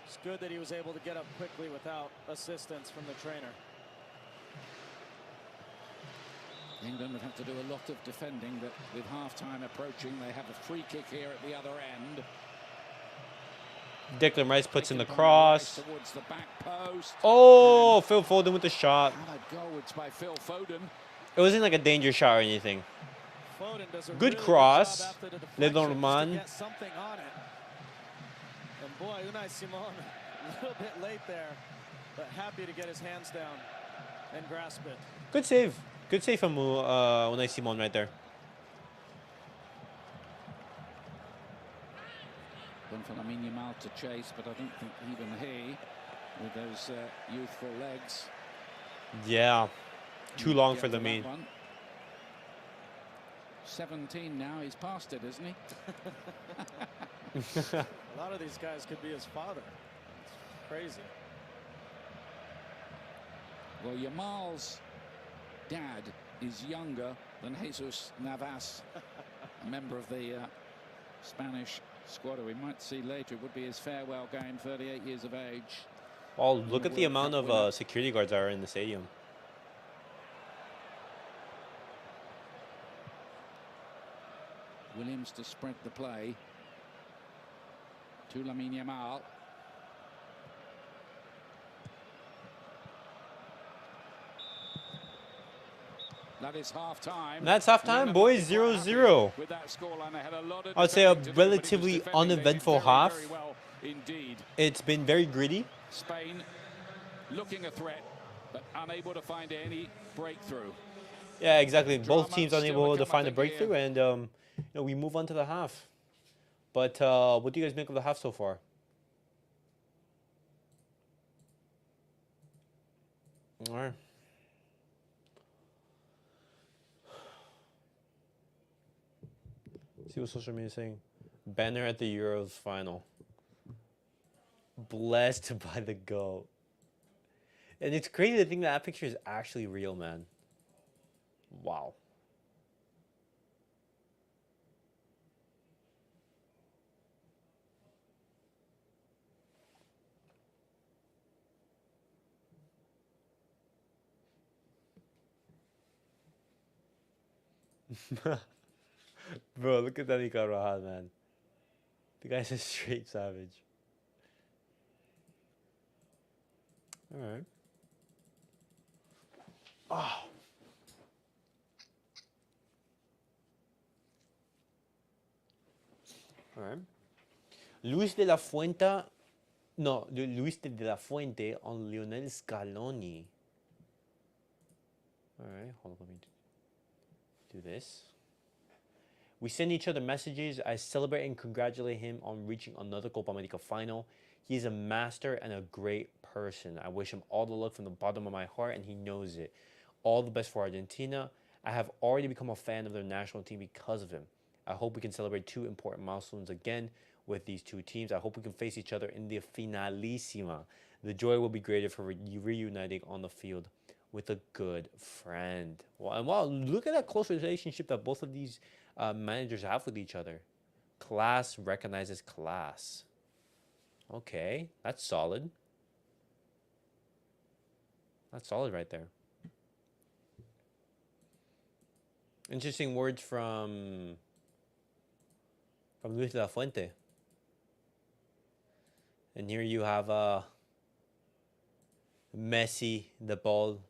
it's good that he was able to get up quickly without assistance from the trainer. England would have to do a lot of defending, but with half-time approaching, they have a free kick here at the other end. Declan Rice puts in the cross. Towards the back post. Oh, Phil Foden with the shot. What a goal, it's by Phil Foden. It wasn't like a danger shot or anything. Foden does a Good really cross. Good job after the deflection, Lenormand. just to get something on it. And boy, Unai Simon, a little bit late there, but happy to get his hands down and grasp it. Good save. Good save from Unai Simon right there. One for Lamine Yamal to chase, but I don't think even he, with those youthful legs. Yeah. Too long for Lamine. 17 now, he's past it, isn't he? A lot of these guys could be his father. It's crazy. Well, Yamal's dad is younger than Jesus Navas, a member of the Spanish squad we might see later. It would be his farewell game, 38 years of age. Oh, look at the amount of security guards that are in the stadium. Williams to spread the play to Lamine Yamal. That is half time. That's half time, boys. 0-0. I'd say a relatively uneventful half. Well indeed. It's been very gritty. Spain looking a threat, but unable to find any breakthrough. Yeah, exactly. Both teams unable to find a breakthrough, and you know, we move on to the half. But what do you guys make of the half so far? All right. See what social media is saying. Banner at the Euros final. Blessed by the GOAT. And it's crazy to think that picture is actually real, man. Wow. Bro, look at Dani Carvajal, man. The guy's a straight savage. Alright. Oh. Alright. Luis de la Fuente. No, Luis de la Fuente on Lionel Scaloni. Alright, hold on, let me do this. We send each other messages. I celebrate and congratulate him on reaching another Copa America final. He is a master and a great person. I wish him all the luck from the bottom of my heart, and he knows it. All the best for Argentina. I have already become a fan of their national team because of him. I hope we can celebrate two important milestones again with these two teams. I hope we can face each other in the finalissima. The joy will be greater for reuniting on the field with a good friend. Well, and wow, look at that close relationship that both of these managers have with each other. Class recognizes class. Okay, that's solid. That's solid right there. Interesting words from Luis de la Fuente. And here you have Messi, De Paul,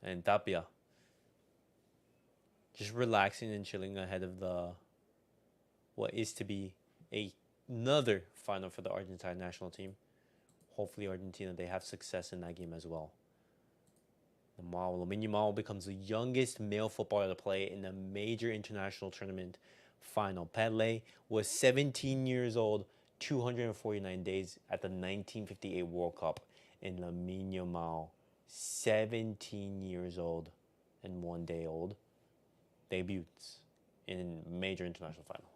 and Tapia. Just relaxing and chilling ahead of what is to be another final for the Argentine national team. Hopefully Argentina, they have success in that game as well. Lamine Yamal becomes the youngest male footballer to play in a major international tournament final. Pelé was 17 years old, 249 days at the 1958 World Cup. And Lamine Yamal, 17 years old and 1 day old, debuts in major international final.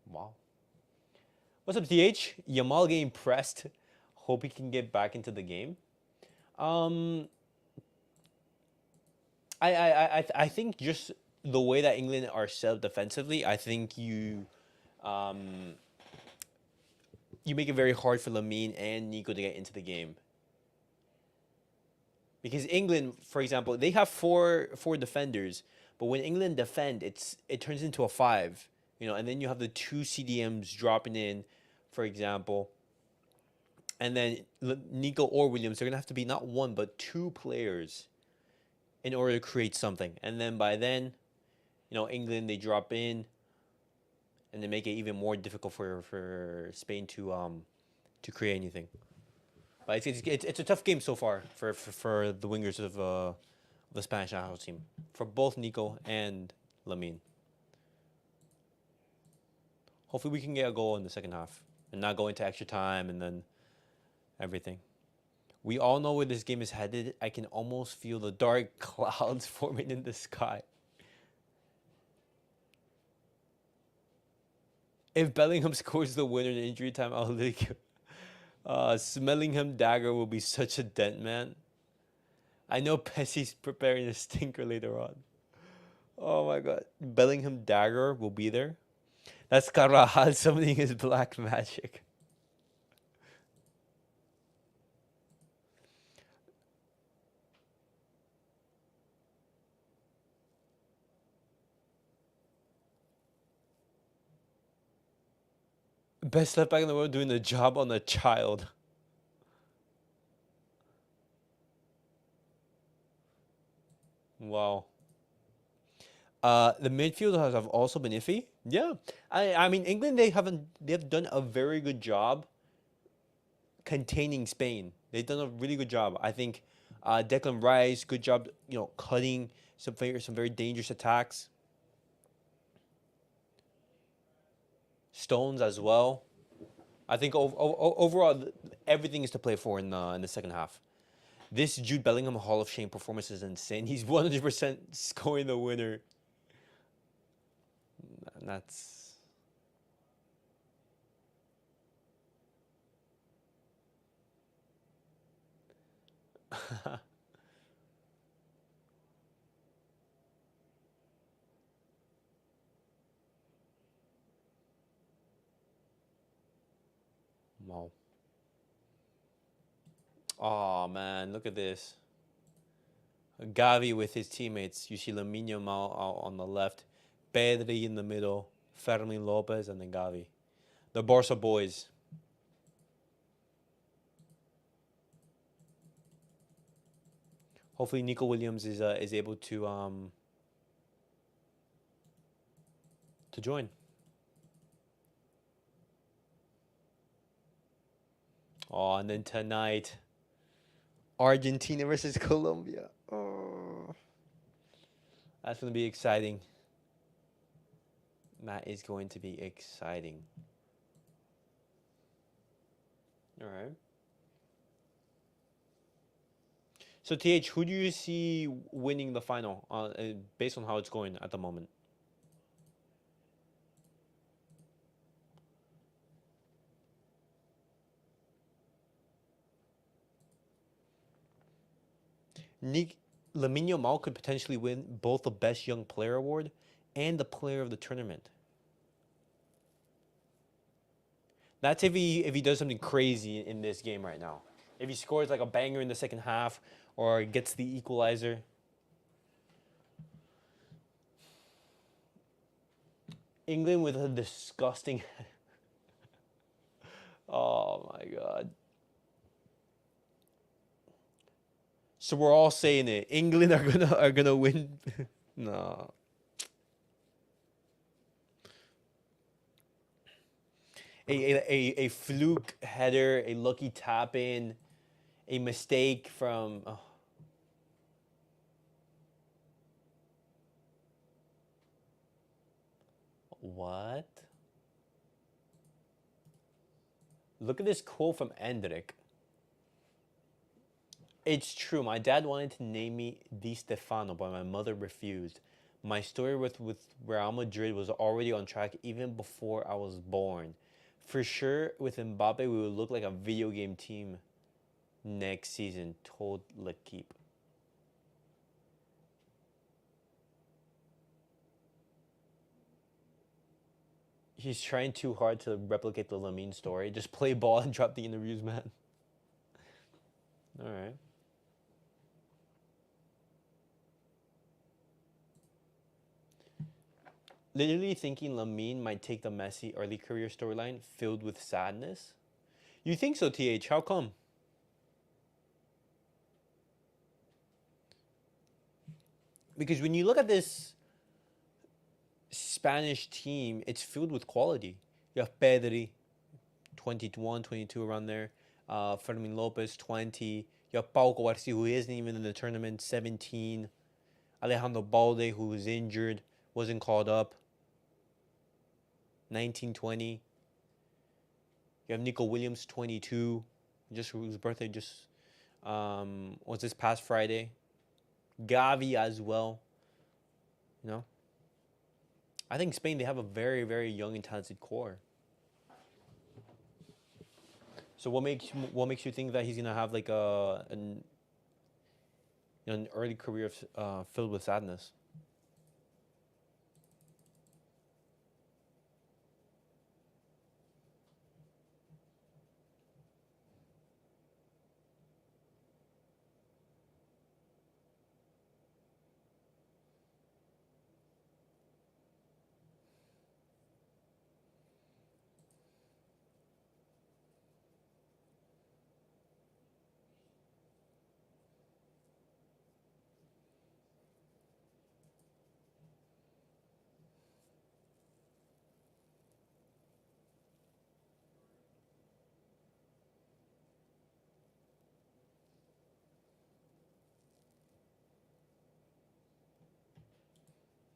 Wow. What's up, TH? Yamal getting pressed. Hope he can get back into the game. I think just the way that England are set up defensively, I think you make it very hard for Lamine and Nico to get into the game. Because England, for example, they have four defenders, but when England defend, it turns into a 5, and then you have the 2 CDMs dropping in, for example, and then Nico or Williams, they're gonna have to be not 1 but 2 players in order to create something, and then by then, England, they drop in, and they make it even more difficult for Spain to create anything. But it's a tough game so far for the wingers of the Spanish national team, for both Nico and Lamine. Hopefully we can get a goal in the second half and not go into extra time and then everything. We all know where this game is headed. I can almost feel the dark clouds forming in the sky. If Bellingham scores the winner in injury time, I'll leak. Smellingham dagger will be such a dent, man. I know Pessi's preparing a stinker later on. Oh my god. Bellingham dagger will be there. That's Carvajal summoning his black magic. Best left back in the world doing the job on a child. Wow. The midfielders have also been iffy. Yeah, I mean England, they have done a very good job containing Spain. They've done a really good job. I think Declan Rice, good job, cutting some very dangerous attacks. Stones as well. I think overall everything is to play for in the second half. This Jude Bellingham Hall of Shame performance is insane. He's 100% scoring the winner. And that's... Wow. Oh man, look at this. Gavi with his teammates. You see Lamine Yamal out on the left, Pedri in the middle, Fermin Lopez, and then Gavi. The Barca boys. Hopefully Nico Williams is able to join. Oh, and then tonight, Argentina versus Colombia. Oh, that's going to be exciting. That is going to be exciting. All right. So, TH, who do you see winning the final based on how it's going at the moment? Lamine Yamal could potentially win both the Best Young Player Award and the Player of the Tournament. That's if he does something crazy in this game right now. If he scores like a banger in the second half or gets the equalizer. England with a disgusting... Oh my god. So we're all saying it. England are gonna win. No. A fluke header, a lucky tap in, a mistake from. Oh. What? Look at this quote from Endrick. It's true. My dad wanted to name me Di Stefano, but my mother refused. My story with Real Madrid was already on track even before I was born. For sure, with Mbappe, we would look like a video game team next season, told L'Equipe. He's trying too hard to replicate the Lamine story. Just play ball and drop the interviews, man. All right. Literally thinking Lamine might take the Messi early career storyline filled with sadness. You think so, TH? How come? Because when you look at this Spanish team, it's filled with quality. You have Pedri, 21, 22 around there. Fermin Lopez, 20. You have Pau Garcia, who isn't even in the tournament, 17. Alejandro Balde, who was injured, wasn't called up, 19, 20. You have Nico Williams, 22, just whose birthday just was this past Friday. Gavi as well. You know, I think Spain, they have a very, very young and talented core. So what makes you think that he's gonna have like an early career filled with sadness?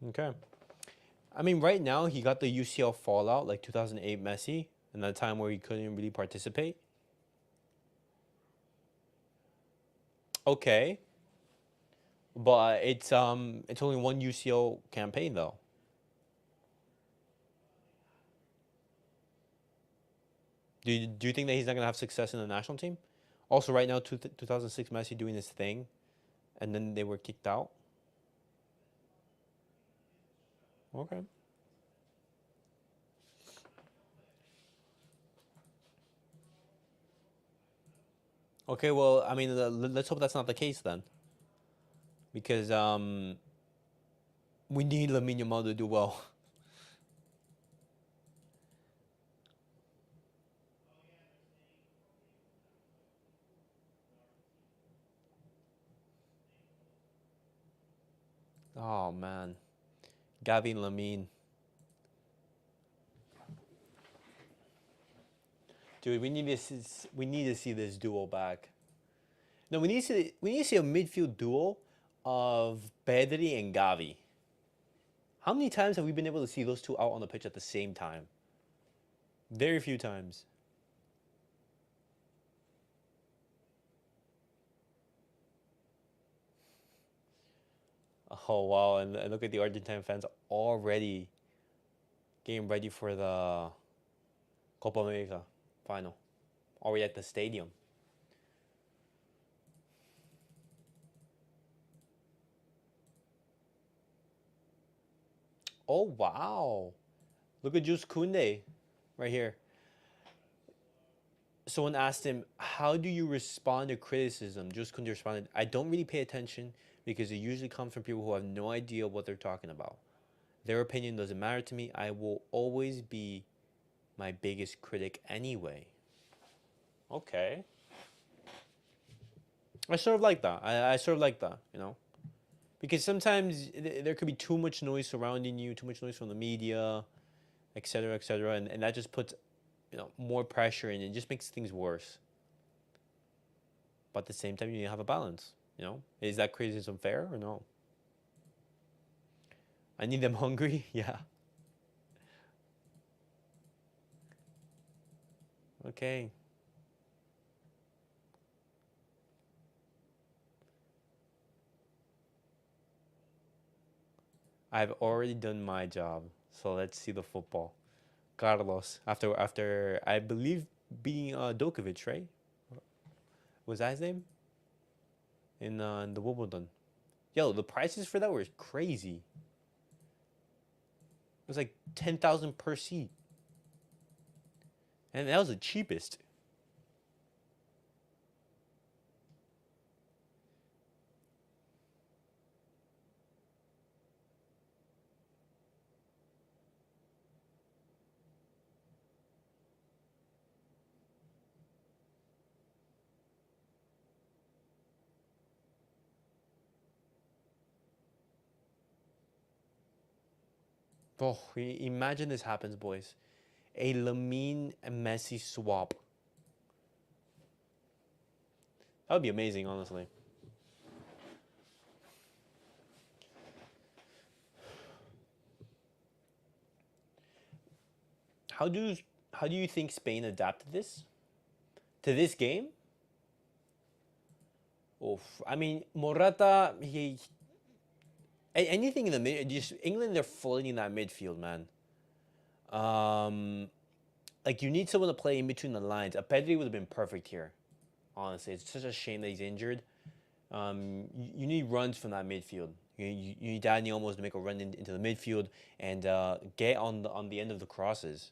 Okay. I mean, right now he got the UCL fallout, like 2008 Messi, and that time where he couldn't really participate. Okay, but it's only one UCL campaign though. Do you think that he's not gonna have success in the national team? Also, right now, 2006 Messi doing his thing, and then they were kicked out. Okay. Okay, well, I mean, let's hope that's not the case then, because we need Lamine Yamal to do well. Oh man, Gavi and Lamine, dude, we need to see this duo back. No, we need to see a midfield duo of Pedri and Gavi. How many times have we been able to see those two out on the pitch at the same time? Very few times. Oh wow, and look at the Argentine fans already getting ready for the Copa America final. Already at the stadium. Oh wow. Look at Juice Koundé right here. Someone asked him, how do you respond to criticism? Juice Koundé responded, I don't really pay attention because it usually comes from people who have no idea what they're talking about. Their opinion doesn't matter to me. I will always be my biggest critic anyway. Okay. I sort of like that. I sort of like that, you know? Because sometimes there could be too much noise surrounding you, too much noise from the media, etc., and that just puts, more pressure and it just makes things worse. But at the same time, you need to have a balance, Is that criticism fair or no? I need them hungry? Yeah. Okay. I've already done my job. So let's see the football. Carlos, after I believe beating Djokovic, right? Was that his name? In the Wimbledon. Yo, the prices for that were crazy. It was like 10,000 per seat. And that was the cheapest. Oh, imagine this happens, boys. A Lamine and Messi swap. That would be amazing, honestly. How do you think Spain adapted to this game? Oof. I mean, Morata, anything in the mid, just England, they're floating in that midfield, man. Like you need someone to play in between the lines. A Pedri would have been perfect here. Honestly, it's such a shame that he's injured. You need runs from that midfield. You need Dani almost to make a run into the midfield and get on the end of the crosses.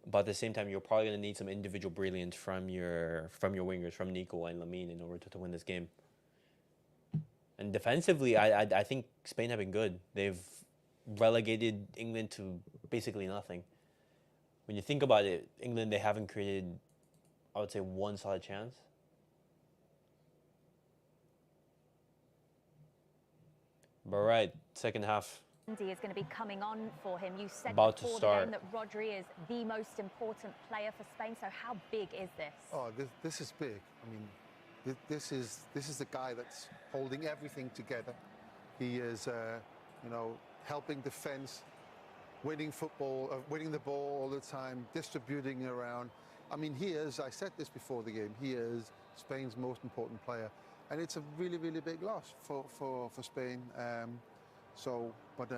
But at the same time, you're probably going to need some individual brilliance from your wingers, from Nico and Lamine, in order to win this game. And defensively, I think Spain have been good. They've relegated England to basically nothing. When you think about it, England, they haven't created, I would say, one solid chance. But right, second half. Is going to be coming on for him. You said About to before start. the game that Rodri is the most important player for Spain. So how big is this? Oh, this is big. I mean, this is the guy that's holding everything together. He is, you know, helping defense, winning football, winning the ball all the time, distributing around. I mean, he is. I said this before the game. He is Spain's most important player, and it's a really, really big loss for Spain. But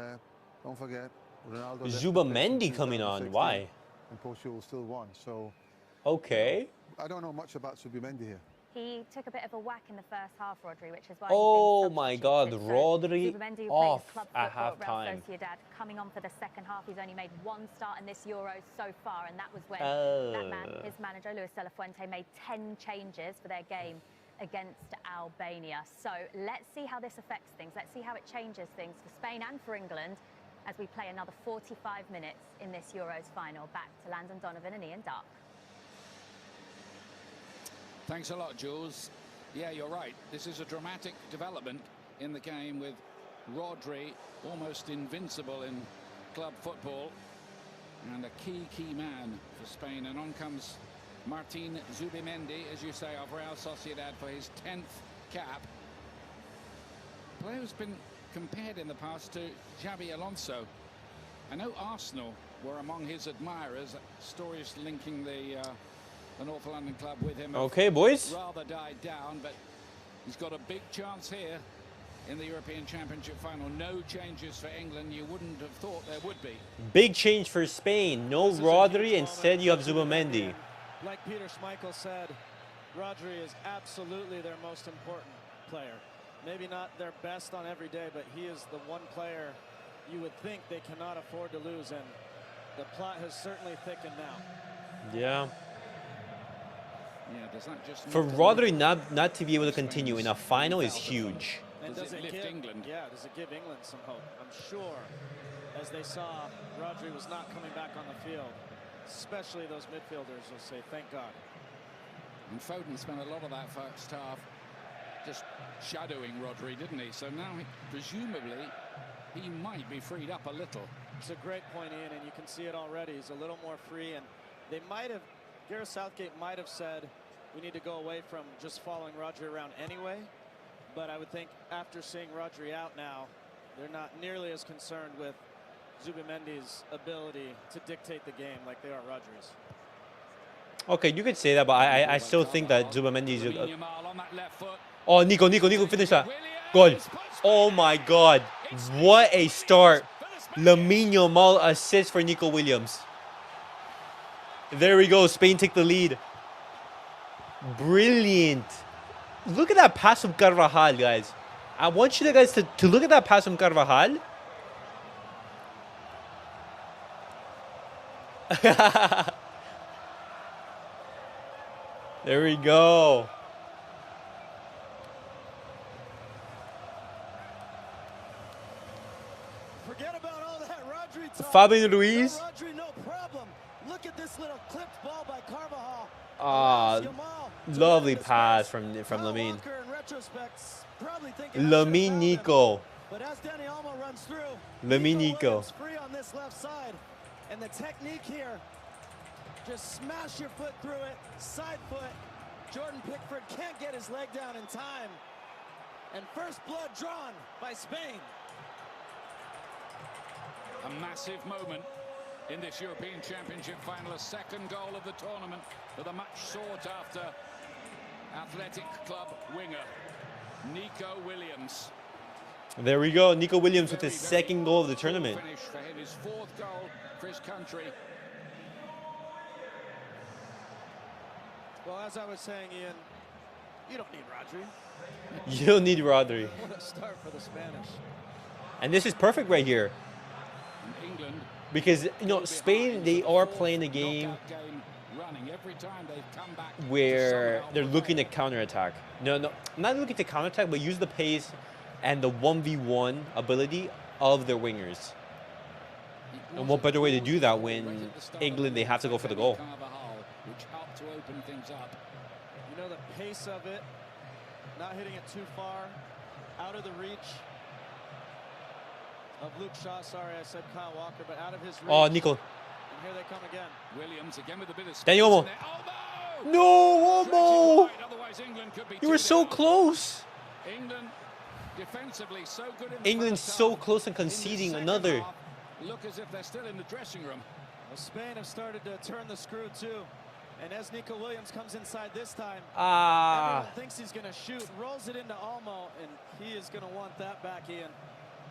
don't forget, Ronaldo. Zubamendi coming on. Why? And Portugal still won. So. Okay. I don't know much about Zubamendi here. He took a bit of a whack in the first half, Rodri, which is why. Oh my God, substituted. Rodri Zubamendi, who off plays club at football at Real halftime. Sociedad, coming on for the second half. He's only made one start in this Euros so far, and that was when that man, his manager Luis de la Fuente, made 10 changes for their game against Albania. So let's see how this affects things. Let's see how it changes things for Spain and for England as we play another 45 minutes in this Euros final. Back to Landon Donovan and Ian Dark. Thanks a lot, Jules. Yeah, you're right. This is a dramatic development in the game with Rodri almost invincible in club football and a key man for Spain. And on comes Martin Zubimendi, as you say, of Real Sociedad for his 10th cap. The player who's been compared in the past to Xabi Alonso. I know Arsenal were among his admirers. Stories linking the North London club with him. Okay, boys. Rather died down, but he's got a big chance here in the European Championship final. No changes for England. You wouldn't have thought there would be. Big change for Spain. No Rodri. Instead, you have Zubamendi. Like Peter Schmeichel said, Rodri is absolutely their most important player. Maybe not their best on every day, but he is the one player you would think they cannot afford to lose, and the plot has certainly thickened now. Yeah. Yeah, does that just For Rodri not to be able to continue in a final is huge. And does it lift England? Yeah, does it give England some hope? I'm sure, as they saw, Rodri was not coming back on the field. Especially those midfielders will say, thank God. And Foden spent a lot of that first half just shadowing Rodri, didn't he? So now, presumably, he might be freed up a little. It's a great point, Ian, and you can see it already. He's a little more free, and they might have, Gareth Southgate might have said, we need to go away from just following Rodri around anyway. But I would think after seeing Rodri out now, they're not nearly as concerned with Zubimendi's ability to dictate the game like they are Rodri's. Okay, you could say that, but I still think that Zubamendi is. Oh, Nico, finish that. Good. Oh my God. What a start. Lamine Yamal assist for Nico Williams. There we go. Spain take the lead. Brilliant. Look at that pass from Carvajal, guys. I want you guys to look at that pass from Carvajal. There we go. Forget about all that Rodri talk. Fabian Ruiz. No Rodri, no problem. Look at this little clipped ball by Carvajal. Lovely pass from Lamine. Lamine Nico. But as Dani Olmo runs through, Lamine Nico. free on this left side. And the technique here, just smash your foot through it, side foot. Jordan Pickford can't get his leg down in time. And first blood drawn by Spain. A massive moment in this European Championship final, a second goal of the tournament for the much sought after Athletic Club winger, Nico Williams. There we go. Nico Williams with his second goal of the tournament. Finish for him, his fourth goal for his country. Well, as I was saying, Ian, you don't need Rodri. You don't need Rodri. What a start for the Spanish. And this is perfect right here. England, because, you know, Spain, they are playing a game where they're looking to counterattack. No, not looking to counterattack, but use the pace and the 1v1 ability of their wingers. And what better way to do that when England, they have to go for the goal. Which helped to open things up. You know, the pace of it, not hitting it too far, out of the reach of Luke Shaw. Sorry, I said Kyle Walker, but out of his reach. Oh, Nico. And here they come again. Williams again with a bit of space. Daniel Olmo. No, Olmo. You were so close. England defensively so good. England's so close and conceding another. Look as if they're still in the dressing room. Well, Spain have started to turn the screw too. And as Nico Williams comes inside this time, everyone thinks he's going to shoot, rolls it into Olmo, and he is going to want that back in.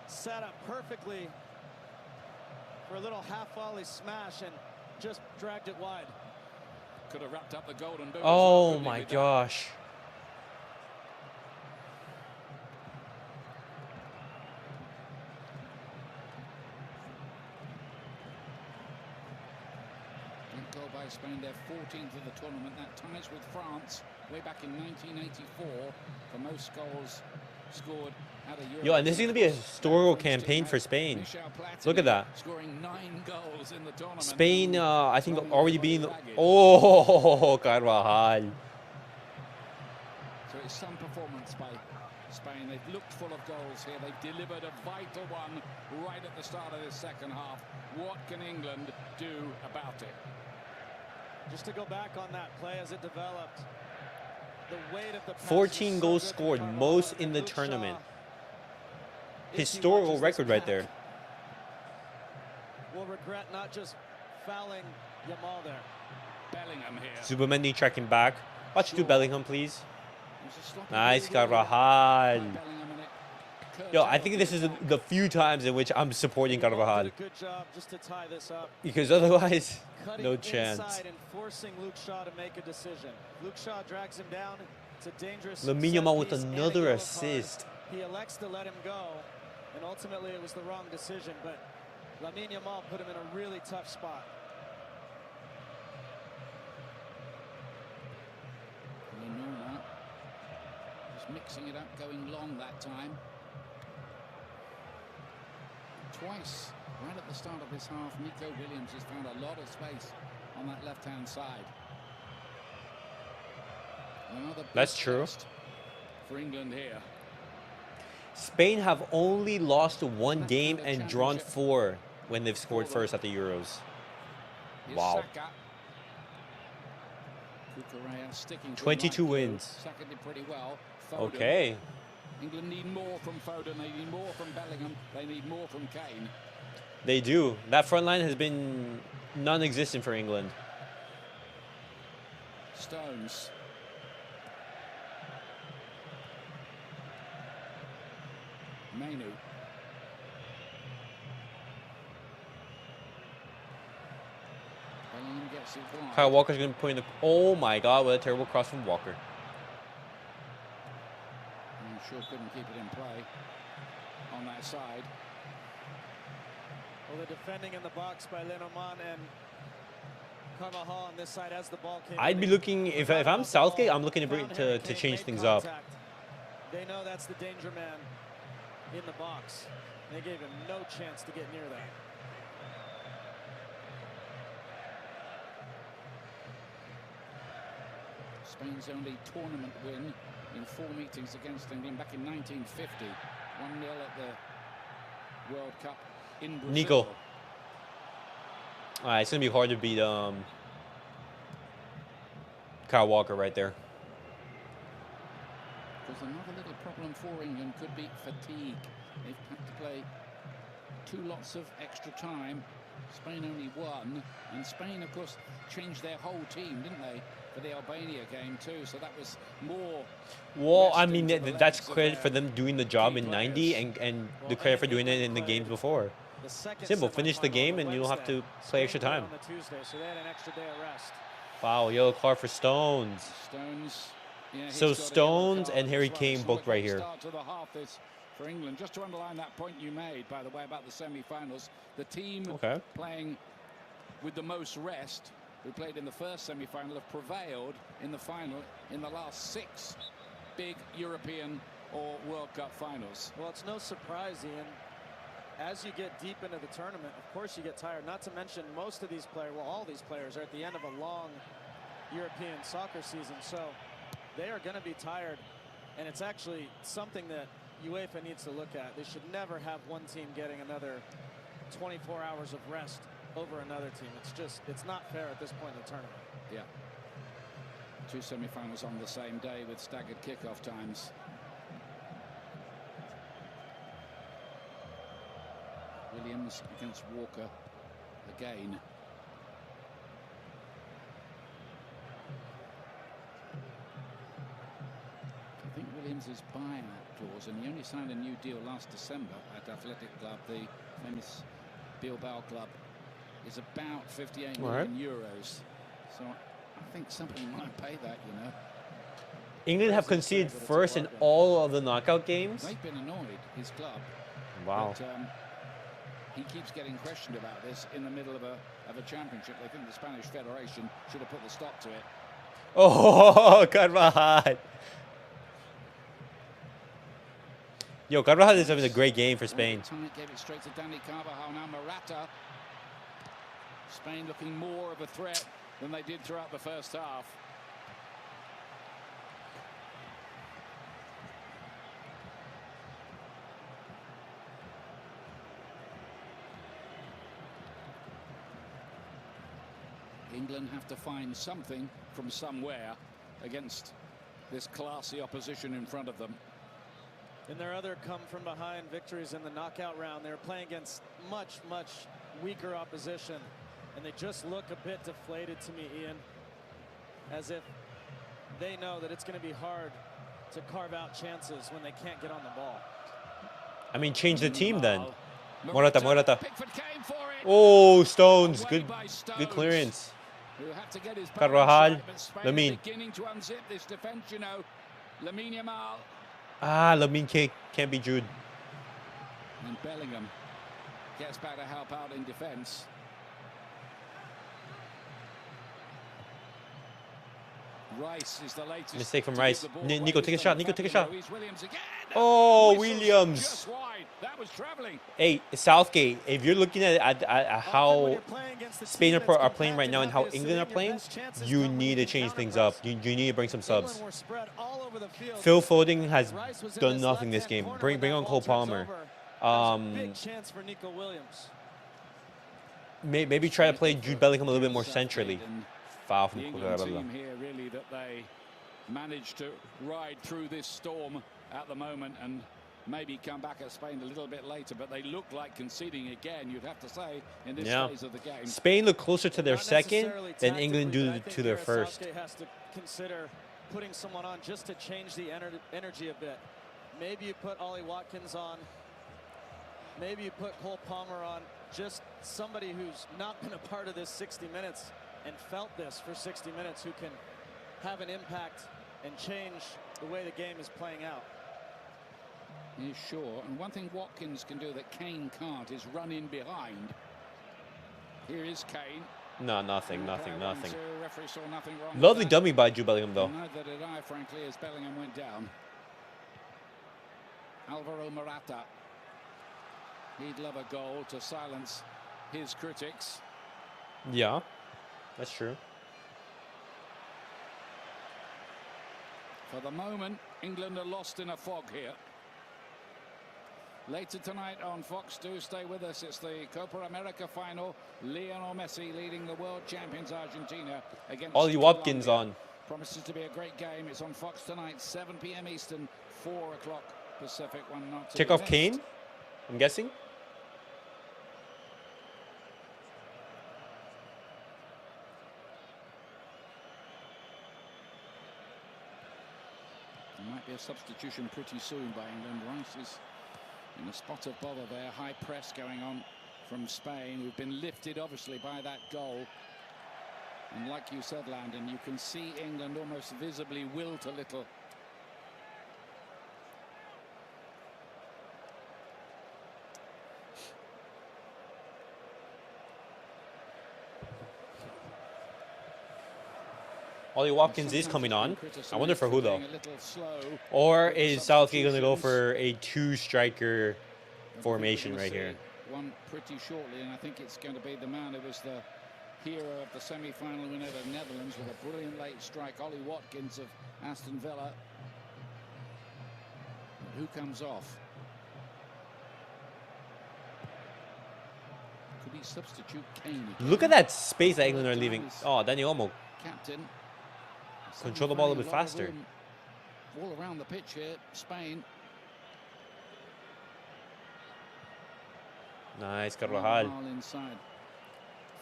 Set up perfectly for a little half volley smash and just dragged it wide. Could have wrapped up the golden boot. Oh my gosh. Goal by Spain, their 14th of the tournament. That ties with France way back in 1984 for most goals scored at a Euro. Yo, and this is going to be a historical campaign for Spain. Look at that. Scoring 9 goals in the tournament. Spain, I think, already being... Oh, Carvajal. So it's some performance by Spain. They've looked full of goals here. They've delivered a vital one right at the start of this second half. What can England do about it? Just to go back on that play as it developed, the weight of the 14 goals scored, most in the tournament. Historical record right there. Will regret not just fouling Yamal there. Bellingham here. Zubimendi tracking back. Watch do Bellingham, please. Nice, Carvajal. Yo, I think this is the few times in which I'm supporting Carvajal. Good job just to tie this up. Because otherwise, Cutting no chance. Inside and forcing Luke Shaw to make a decision. Luke Shaw drags him down. It's a dangerous Lamine Yamal with another assist. He elects to let him go, and ultimately it was the wrong decision, but Lamine Yamal put him in a really tough spot. Just mixing it up, going long that time. Twice, right at the start of this half, Nico Williams has found a lot of space on that left-hand side. That's true. For England here. Spain have only lost 1 game and drawn 4 when they've scored first at the Euros. Wow. 22 wins. Pretty well. Okay. England need more from Foden, they need more from Bellingham, they need more from Kane. They do. That front line has been non-existent for England. Stones. Mainu. Bellingham gets it wide. Kyle Walker's going to be putting the... Oh, my God. What a terrible cross from Walker. I'm sure couldn't keep it in play on that side. Well, the defending in the box by Lenormand and Carvajal on this side as the ball came. I'd be looking... If I'm Southgate, I'm looking to change things up. They know that's the danger man in the box. They gave him no chance to get near that. Spain's only tournament win in 4 meetings against England back in 1950. 1-0 at the World Cup in Brazil. Nico. All right, it's going to be hard to beat Kyle Walker right there. Because another little problem for England could be fatigue. They've had to play 2 lots of extra time. Spain only 1. And Spain, of course, changed their whole team, didn't they, for the Albania game too? So that was more... Well, I mean, that's credit for them doing the job in 90 and the credit for doing it in the games before. Simple, finish the game and you don't have to play extra time. So they had an extra day of rest. Wow, yellow card for Stones. Yeah, so Stones and Harry Kane booked right here. For England, just to underline that point you made, by the way, about the semi-finals, the team playing with the most rest, who played in the first semi-final, have prevailed in the final in the last 6 big European or World Cup finals. Well, it's no surprise, Ian. As you get deep into the tournament, of course you get tired. Not to mention most of these players, well, all these players are at the end of a long European soccer season, so they are going to be tired. And it's actually something that UEFA needs to look at. They should never have one team getting another 24 hours of rest over another team. It's not fair at this point in the tournament. Yeah. 2 semi-finals on the same day with staggered kickoff times. Williams against Walker again. I think Williams' buyout clause, and he only signed a new deal last December at Athletic Club, the famous Bilbao club, is about 58 million euros. So I think somebody might pay that, you know. England have conceded first in all of the knockout games. They've been annoyed, his club. Wow. But, he keeps getting questioned about this in the middle of a championship. They think the Spanish Federation should have put the stop to it. Oh, Carvajal. Yo, Carvajal is having a great game for Spain. Gave it straight to Danny Carvajal. Now Morata. Spain looking more of a threat than they did throughout the first half. England have to find something from somewhere against this classy opposition in front of them. In their other come-from-behind victories in the knockout round, they were playing against much, much weaker opposition, and they just look a bit deflated to me, Ian, as if they know that it's going to be hard to carve out chances when they can't get on the ball. I mean, change the team then. Morata. Oh, Stones. Good clearance. Carvajal. Lamine. Beginning to unzip this defense, you know. Lamine Yamal. Ah, Lamine can't be Jude. And Bellingham gets back to help out in defense. Rice is the latest. Mistake from Rice. Nico, take a shot. Nico, take a shot. Williams again. Oh, Williams. Just wide. That was traveling. Hey, Southgate, if you're looking at how Spain are playing right now and how England are playing, you need to change things up. You need to bring some subs. Phil Foden has done nothing this game. Bring on Cole Palmer. Big chance for Nico Williams. Maybe try to play Jude Bellingham a little bit more centrally. Foul from the England team here, really, that they managed to ride through this storm at the moment and maybe come back at Spain a little bit later, but they look like conceding again, you'd have to say, in this phase of the game. Spain look closer to their second than England do to their first. Southgate has to consider putting someone on just to change the energy a bit. Maybe you put Ollie Watkins on maybe you put Cole Palmer on, just somebody who's not been a part of this 60 minutes and felt this for 60 minutes, who can have an impact and change the way the game is playing out. Yeah, sure. And one thing Watkins can do that Kane can't is run in behind. Here is Kane. No, nothing. Referee saw nothing wrong with Lovely that. dummy by Jude Bellingham, though. Neither did I, frankly, as Bellingham went down. Alvaro Morata. He'd love a goal to silence his critics. Yeah, that's true. For the moment, England are lost in a fog here. Later tonight on Fox, do stay with us. It's the Copa America final. Lionel Messi leading the world champions Argentina against Ollie Watkins Colombia. on. Promises to be a great game. It's on Fox tonight, 7 p.m. Eastern, 4 o'clock Pacific. One not to Check be off missed. Kane, I'm guessing. There might be a substitution pretty soon by England. Rice is in a spot of bother there. High press going on from Spain, who've been lifted obviously by that goal. And like you said, Landon, you can see England almost visibly wilt a little. Ollie Watkins is coming on. I wonder for who, though. Or is Southgate going to go for a two-striker formation right here? One pretty shortly, and I think it's going to be the man who was the hero of the semi-final win over the Netherlands with a brilliant late strike, Ollie Watkins of Aston Villa. Who comes off? Could he substitute Kane again? Look at that space that England are leaving. Oh, Daniel Olmo. Captain. Control the ball a bit faster. All around the pitch here, Spain. Nice, Carvajal. Inside.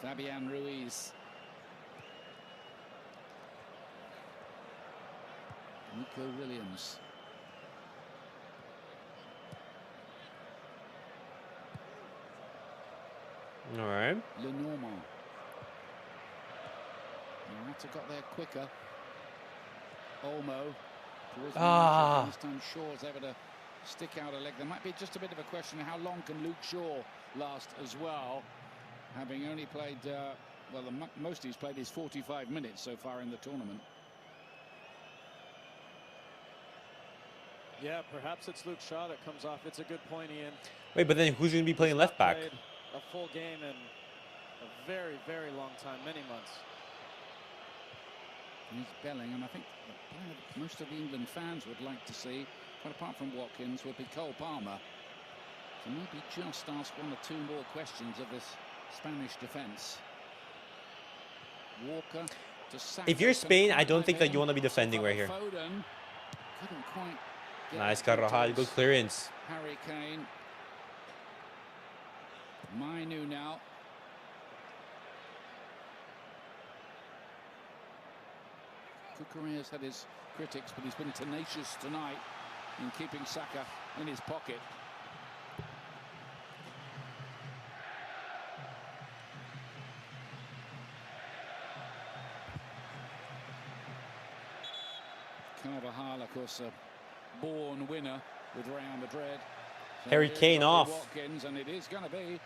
Fabian Ruiz. Nico Williams. All right. Lenormand. Morata got there quicker. Olmo. This time Shaw is able to stick out a leg. There might be just a bit of a question of how long can Luke Shaw last as well, having only played, well, the most he's played is 45 minutes so far in the tournament. Yeah, perhaps it's Luke Shaw that comes off. It's a good point, Ian. Wait, but then who's going to be playing left back? Played a full game in a very, very long time, many months. He's Bellingham. I think most of the England fans would like to see, quite apart from Watkins, would be Cole Palmer. So maybe just ask one or two more questions of this Spanish defence. Walker to Saka. If you're Spain, I don't think that you want to be defending right here. Foden couldn't quite get Nice, that Carvajal. to Good clearance. Harry Kane. Mainu now. Kukureya's had his critics, but he's been tenacious tonight in keeping Saka in his pocket. Carvajal, of course, a born winner with Real Madrid. So Harry Kane off. Watkins, and it is going to be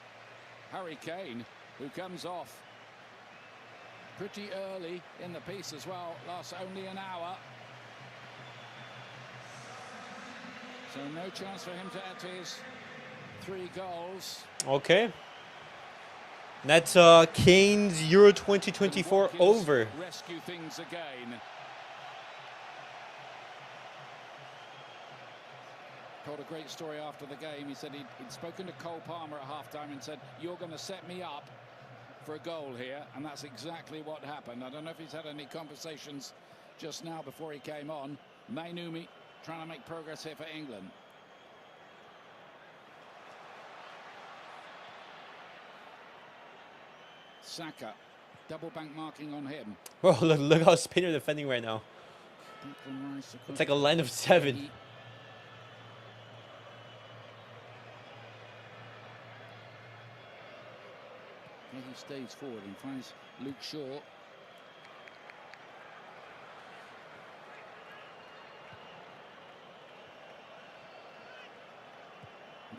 Harry Kane who comes off pretty early in the piece as well. Lasts only an hour. So no chance for him to add to his 3 goals. Okay. That's Kane's Euro 2024 over. Rescue things again. Told a great story after the game. He said he'd spoken to Cole Palmer at halftime and said, "You're going to set me up for a goal here," and that's exactly what happened. I don't know if he's had any conversations just now before he came on. Mainumi trying to make progress here for England. Saka, double bank marking on him. Bro, look how Spain are defending right now. It's like a line of 7. He stays forward and finds Luke Shaw.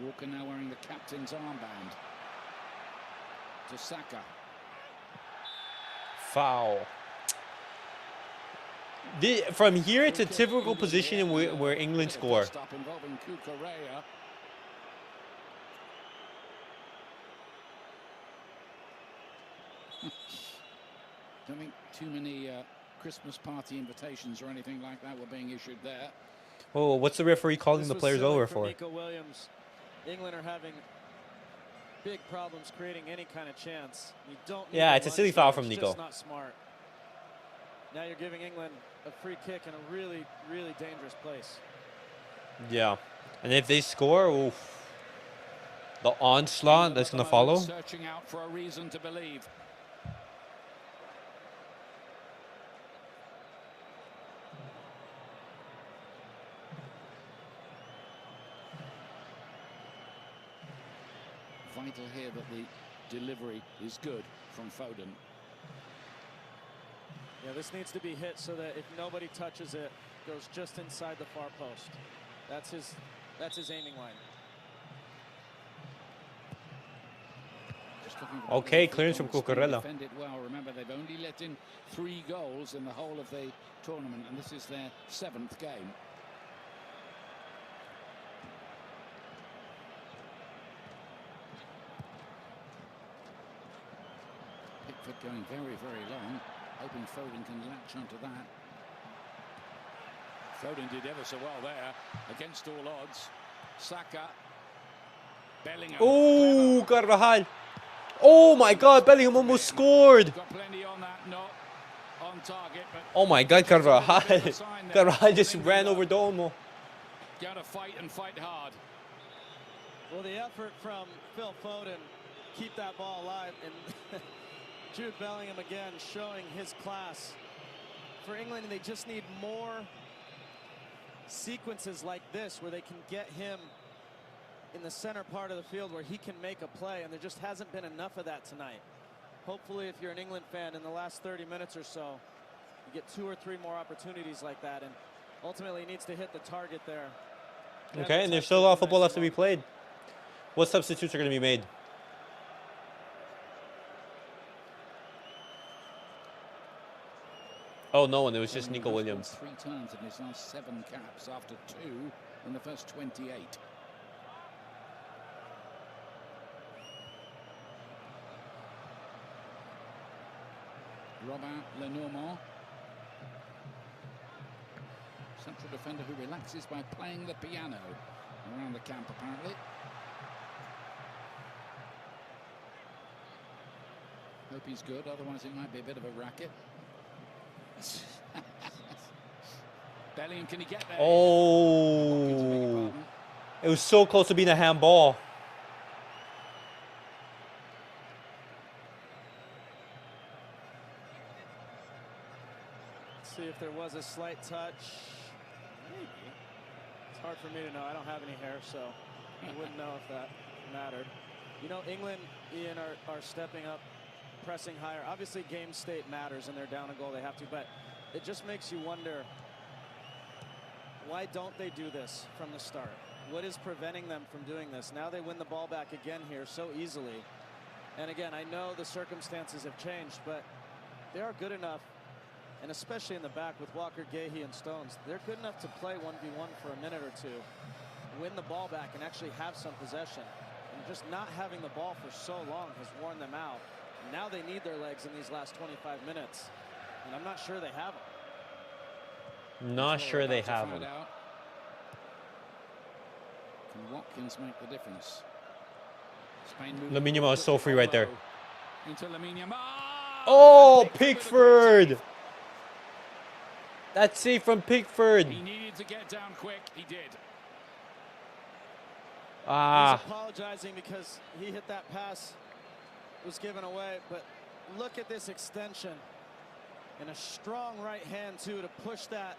Walker now wearing the captain's armband. To Saka. Foul. From here, it's a typical position where England score. Stop involving Cucurella. Don't think too many Christmas party invitations or anything like that were being issued there. Oh, what's the referee calling the players over for? Nico Williams. England are having big problems creating any kind of chance. You don't need it's a silly foul from Nico. It's not smart. Now you're giving England a free kick in a really, really dangerous place. Yeah, and if they score, oof, the onslaught that's going to follow. Searching out for a reason to believe. Vital here that the delivery is good from Foden. Yeah, this needs to be hit so that if nobody touches it, it goes just inside the far post. That's his aiming line. Okay, clearance from Cucurella. Defended well. Remember, they've only let in 3 goals in the whole of the tournament, and this is their 7th game. Pickford going very, very long, hoping Foden can latch onto that. Foden did ever so well there, against all odds. Saka. Bellingham. Oh, Carvajal. Oh my God, Bellingham almost scored. Got plenty on that, not on target, but oh my God, Carvajal. Carvajal just ran over Domo. Got to fight and fight hard. Well, the effort from Phil Foden, keep that ball alive, and Jude Bellingham again showing his class. For England, they just need more sequences like this where they can get him in the center part of the field where he can make a play, and there just hasn't been enough of that tonight. Hopefully, if you're an England fan, in the last 30 minutes or so, you get 2 or 3 more opportunities like that, and ultimately he needs to hit the target there. Okay, and there's still a lot of football left to be played. What substitutes are going to be made? Oh, no one. It was just Nico Williams. 3 times in his last 7 caps after 2 in the first 28. Robert Lenormand, central defender who relaxes by playing the piano around the camp apparently. Hope he's good, otherwise it might be a bit of a racket. Bellingham, can he get there? Oh, it was so close to being a handball. See if there was a slight touch. Maybe. It's hard for me to know. I don't have any hair, so I wouldn't know if that mattered. You know, England, Ian, are stepping up, pressing higher. Obviously, game state matters, and they're down a goal. They have to, but it just makes you wonder, why don't they do this from the start? What is preventing them from doing this? Now they win the ball back again here so easily. And again, I know the circumstances have changed, but they are good enough. And especially in the back with Walker, Gahey, and Stones, they're good enough to play 1v1 for a minute or 2, win the ball back, and actually have some possession. And just not having the ball for so long has worn them out. Now they need their legs in these last 25 minutes, and I'm not sure they have them. Not sure they have them. Can Watkins make the difference? Lamine Yamal is so free right there. Into Lamine Yamal. Oh, Pickford! That's safe from Pickford. He needed to get down quick. He did. Ah. He's apologizing because he hit that pass. It was given away, but look at this extension. And a strong right hand, too, to push that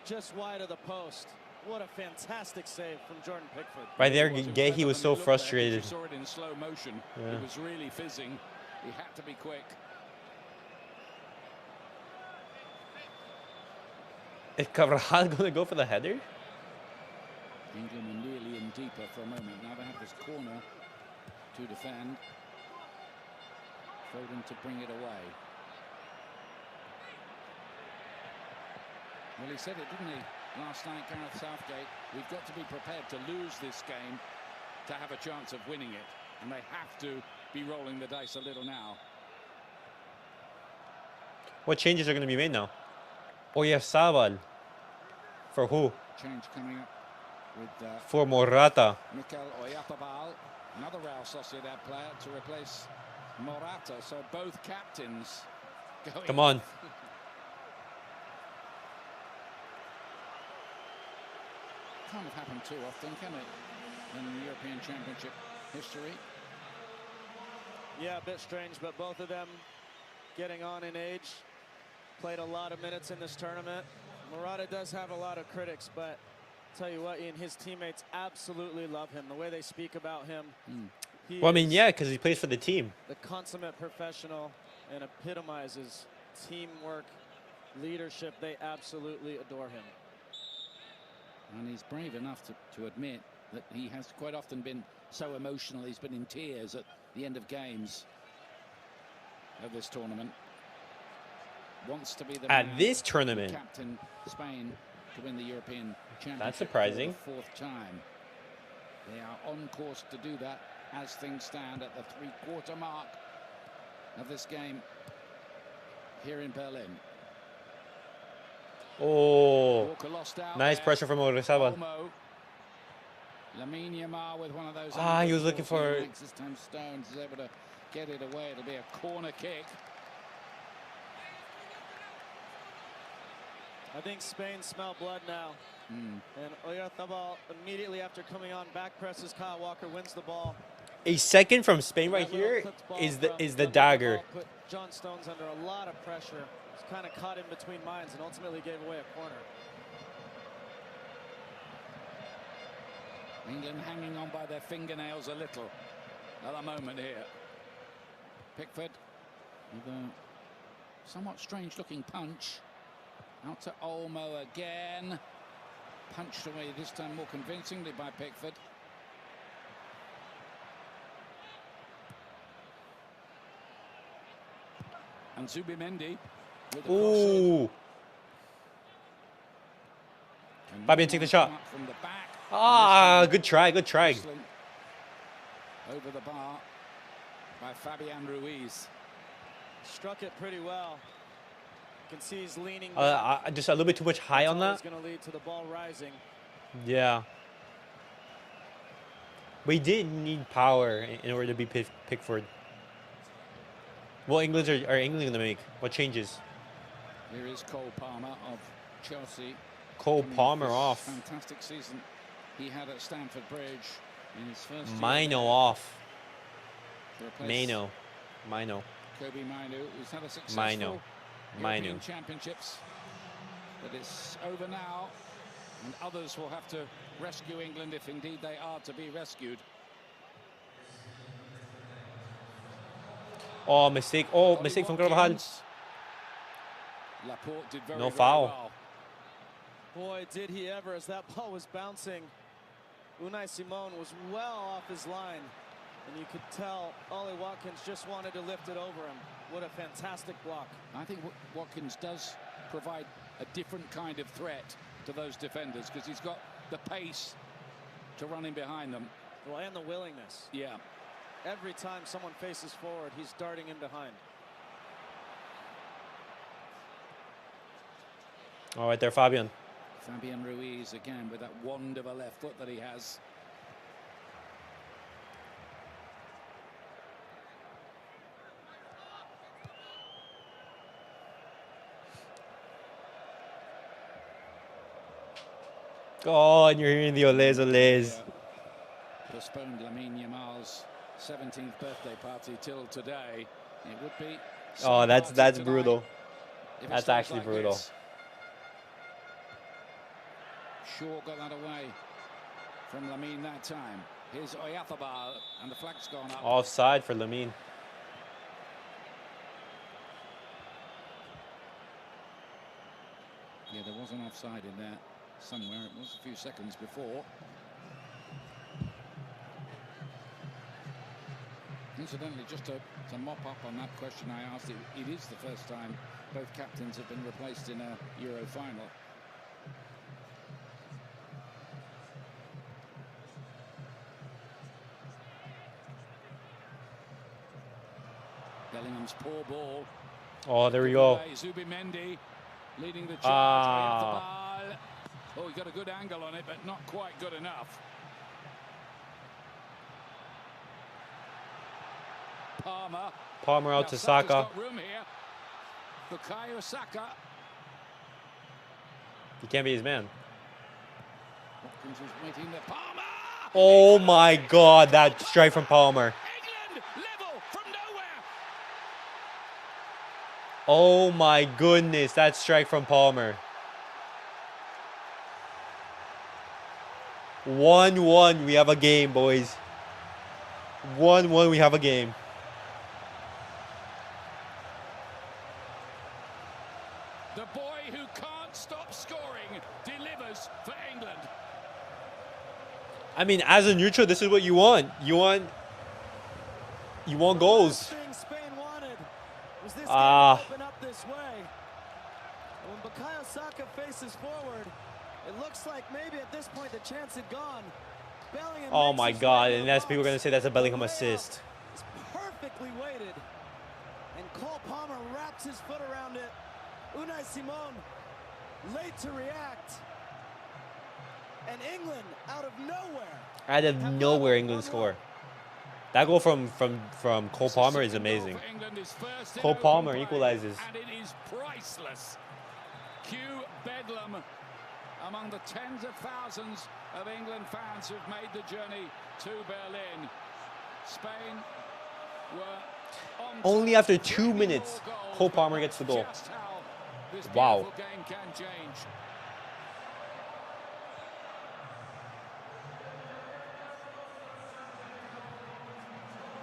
just wide of the post. What a fantastic save from Jordan Pickford. Right there, Gahey was so frustrated. You saw it in slow motion. Yeah. It was really fizzing. He had to be quick. Is Carvajal going to go for the header? England were nearly in deeper for a moment. Now they have this corner to defend. Foden to bring it away. Well, he said it, didn't he, last night, Gareth Southgate? We've got to be prepared to lose this game to have a chance of winning it. And they have to be rolling the dice a little now. What changes are going to be made now? Oyarzabal. For who? Change coming up with For Morata. Mikel Oyarzabal, another Real Sociedad player to replace Morata. So both captains going. Come on. Can't have happened too often, can it, in European Championship history? Yeah, a bit strange, but both of them getting on in age. Played a lot of minutes in this tournament. Morata does have a lot of critics, but tell you what, Ian, his teammates absolutely love him. The way they speak about him. Well, I mean, yeah, because he plays for the team. The consummate professional and epitomizes teamwork, leadership. They absolutely adore him. And he's brave enough to admit that he has quite often been so emotional. He's been in tears at the end of games of this tournament. Wants to be the At this tournament. Captain Spain to win the European Championship. That's surprising. For the fourth time. They are on course to do that as things stand at the three-quarter mark of this game here in Berlin. Oh, nice pressure from Oyarzabal. Lamine Yamal with one of those. He was looking for. This time Stones is able to get it away. It'll be a corner kick. I think Spain smell blood now. And Oyarzabal, immediately after coming on, back presses Kyle Walker, wins the ball. A second from Spain right here is the dagger. Put John Stones under a lot of pressure. He's kind of caught in between minds and ultimately gave away a corner. England hanging on by their fingernails a little at the moment here. Pickford with a somewhat strange looking punch. Out to Olmo again. Punched away this time more convincingly by Pickford. And Zubimendi with the Ooh. Fabian, take the shot. From the back. Good try, good try. Over the bar by Fabian Ruiz. Struck it pretty well. You can see he's leaning. Just a little bit too much high on that. It's going to lead to the ball rising. Yeah. We did need power in order to be Pickford. What England are England going to make? What changes? Here is Cole Palmer of Chelsea. Cole Palmer off. Fantastic season he had at Stamford Bridge in his first year. Mino off. Mino. Kobe Mino, who's had a successful Mino. European Championships. But it's over now, and others will have to rescue England if indeed they are to be rescued. Oh, mistake. Oh, mistake from Carvajal. Laporte did very, No very foul. well. Boy, did he ever, as that ball was bouncing. Unai Simon was well off his line. And you could tell Ollie Watkins just wanted to lift it over him. What a fantastic block. I think Watkins does provide a different kind of threat to those defenders because he's got the pace to run in behind them. Well, and the willingness. Yeah. Every time someone faces forward, he's darting in behind. All right there, Fabian. Fabian Ruiz again with that wand of a left foot that he has. Oh, and you're hearing the oles. Postponed Lamine Yamal's 17th birthday party till today. It would be. Oh, that's brutal. That's actually like brutal. This. Shaw got that away from Lamine that time. Here's Oyarzabal, and the flag's gone up. Offside for Lamine. offside in there somewhere. It was a few seconds before. Incidentally, just to mop up on that question I asked, it is the first time both captains have been replaced in a Euro final. Bellingham's poor ball. Oh, there we go. Zubimendi leading the charge. Oh, he got a good angle on it, but not quite good enough. Palmer out to Saka. Got room here. Bukayo Saka. He can't be his man. Watkins was waiting there. Palmer! Oh my God, that strike from Palmer. England level from nowhere. Oh my goodness, that strike from Palmer. 1-1, we have a game, boys. 1-1, we have a game. The boy who can't stop scoring delivers for England. I mean, as a neutral, this is what you want. You want goals. Spain wanted was this game to open up this way. And when Bukayo Saka faces forward, it looks like maybe at this point the chance had gone. Bellingham Oh my God, and that's people are going to say that's a Bellingham It's assist. perfectly weighted. And Cole Palmer wraps his foot around it. Unai Simon late to react. And England out of nowhere. Out of nowhere, England score. That goal from Cole Palmer is amazing. Cole Palmer equalizes. And it is priceless. Cue Bedlam among the tens of thousands of England fans who've made the journey to Berlin. Spain were on Only after 2 minutes, Cole Palmer gets the goal. just how this Wow. beautiful game can change.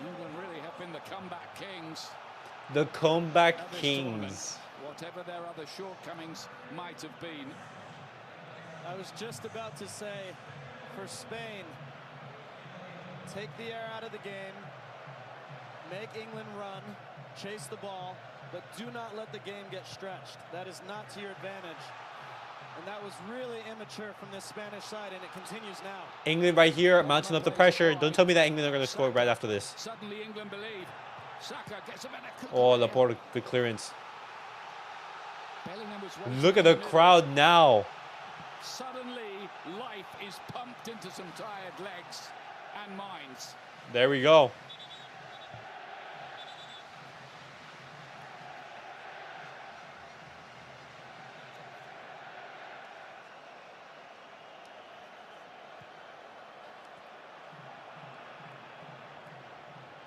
England really have been the comeback kings. The comeback of this kings. tournament, whatever their other shortcomings might have been. I was just about to say, for Spain, take the air out of the game, make England run, chase the ball, but do not let the game get stretched. That is not to your advantage. And that was really immature from this Spanish side, and it continues now. England right here, mounting up the pressure. Don't tell me that England are going to score right after this. Suddenly England believe. Saka gets a better cut. Oh, Laporte, good clearance. Bellingham was waiting Look at in the middle. crowd now. Suddenly life is pumped into some tired legs and minds. There we go.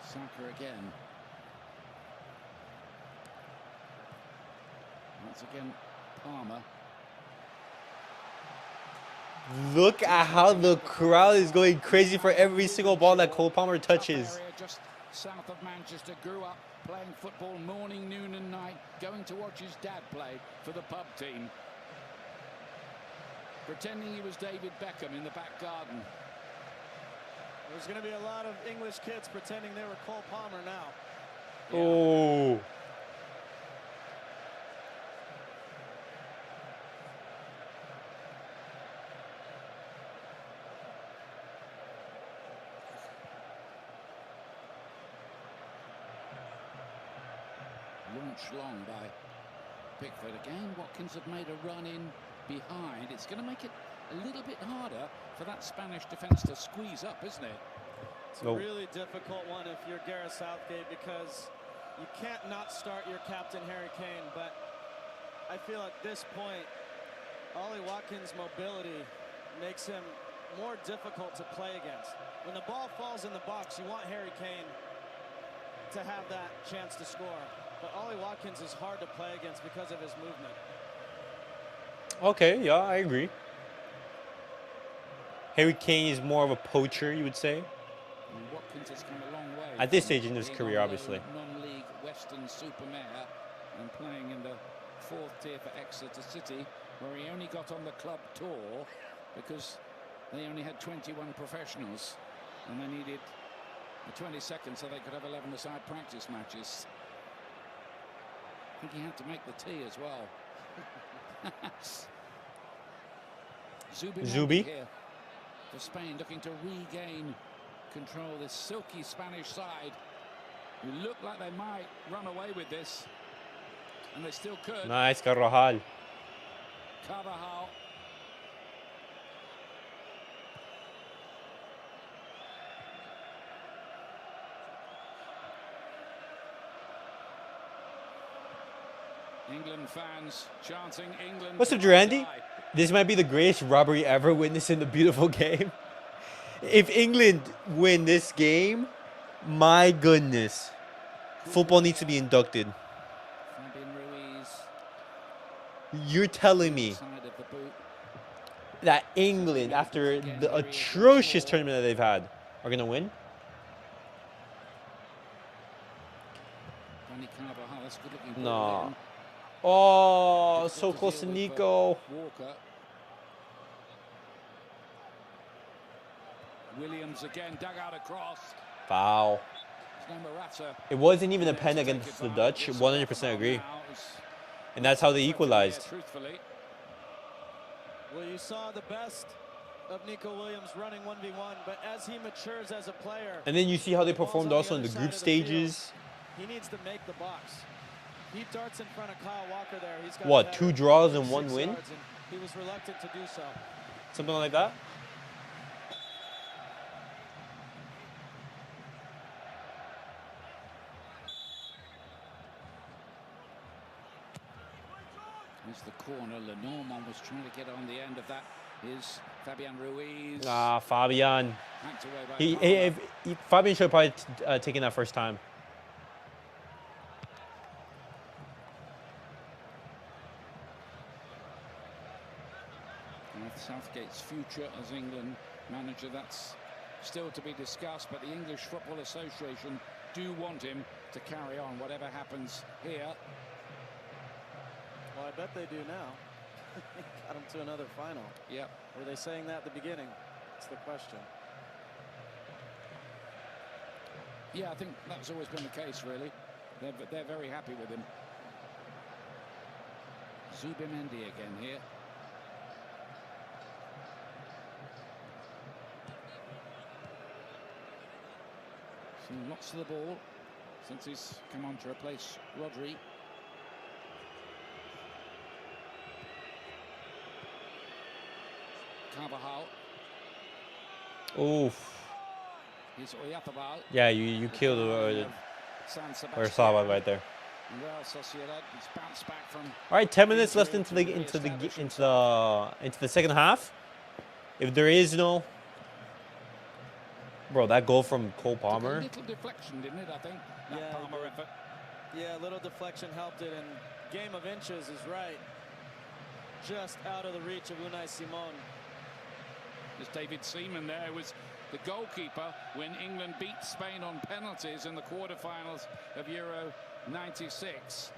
Saka again. Once again, Palmer. Look at how the crowd is going crazy for every single ball that Cole Palmer touches. Area just south of Manchester, grew up playing football morning, noon and night, going to watch his dad play for the pub team. Pretending he was David Beckham in the back garden. There's going to be a lot of English kids pretending they were Cole Palmer now. Oh. Launched long by Pickford again. Watkins have made a run in behind. It's going to make it a little bit harder for that Spanish defence to squeeze up, isn't it? It's a really difficult one if you're Gareth Southgate, because you can't not start your captain Harry Kane, but I feel at this point Ollie Watkins' mobility makes him more difficult to play against. When the ball falls in the box, you want Harry Kane to have that chance to score, but Ollie Watkins is hard to play against because of his movement. Okay, yeah, I agree. Harry Kane is more of a poacher, you would say. And Watkins has come a long way At this from stage in his being career, on obviously. loan non-league Western Supermare and playing in the fourth tier for Exeter City where he only got on the club tour because they only had 21 professionals and they needed the 22nd so they could have 11-a-side practice matches. I think he had to make the tea as well. Zubi here for Spain, looking to regain control of this silky Spanish side, who look like they might run away with this, and they still could. Nice, Carvajal. Carvajal. England fans chanting England. What's up, Durandi? This might be the greatest robbery ever witnessed in the beautiful game. If England win this game, my goodness, football needs to be inducted. You're telling me that England, after the atrocious tournament that they've had, are going to win? No. Oh, so close to Nico. Williams again dug out a cross. Foul. It wasn't even a pen against the Dutch. 100% agree. And that's how they equalized. Well, you saw the best of Nico Williams running 1v1, but as he matures as a player, and then you see how they performed also in the group stages. He needs to make the box. He darts in front of Kyle Walker there. He's got what, 2 draws and 1 win? He was reluctant to do so. Something like that? Here's the corner. Lenormand was trying to get on the end of that. Is Fabian Ruiz. Ah, Fabian. Fabian should have probably taken that first time. Southgate's future as England manager, that's still to be discussed, but the English Football Association do want him to carry on whatever happens here. Well, I bet they do now. Got him to another final. Yep. Were they saying that at the beginning? That's the question. Yeah, I think that's always been the case, really. They're very happy with him. Zubimendi again here. Seen lots of the ball since he's come on to replace Rodri. Carvajal. Oof. Here's Oyarzabal. Yeah, you killed Oyarzabal right there. Real Sociedad, he's bounced back from. All right, 10 minutes left into the second half. If there is no, bro, that goal from Cole Palmer. A little deflection, didn't it? I think that Palmer effort. Yeah, a little deflection helped it, and game of inches is right, just out of the reach of Unai Simon. There's David Seaman there, who was the goalkeeper when England beat Spain on penalties in the quarterfinals of Euro 96.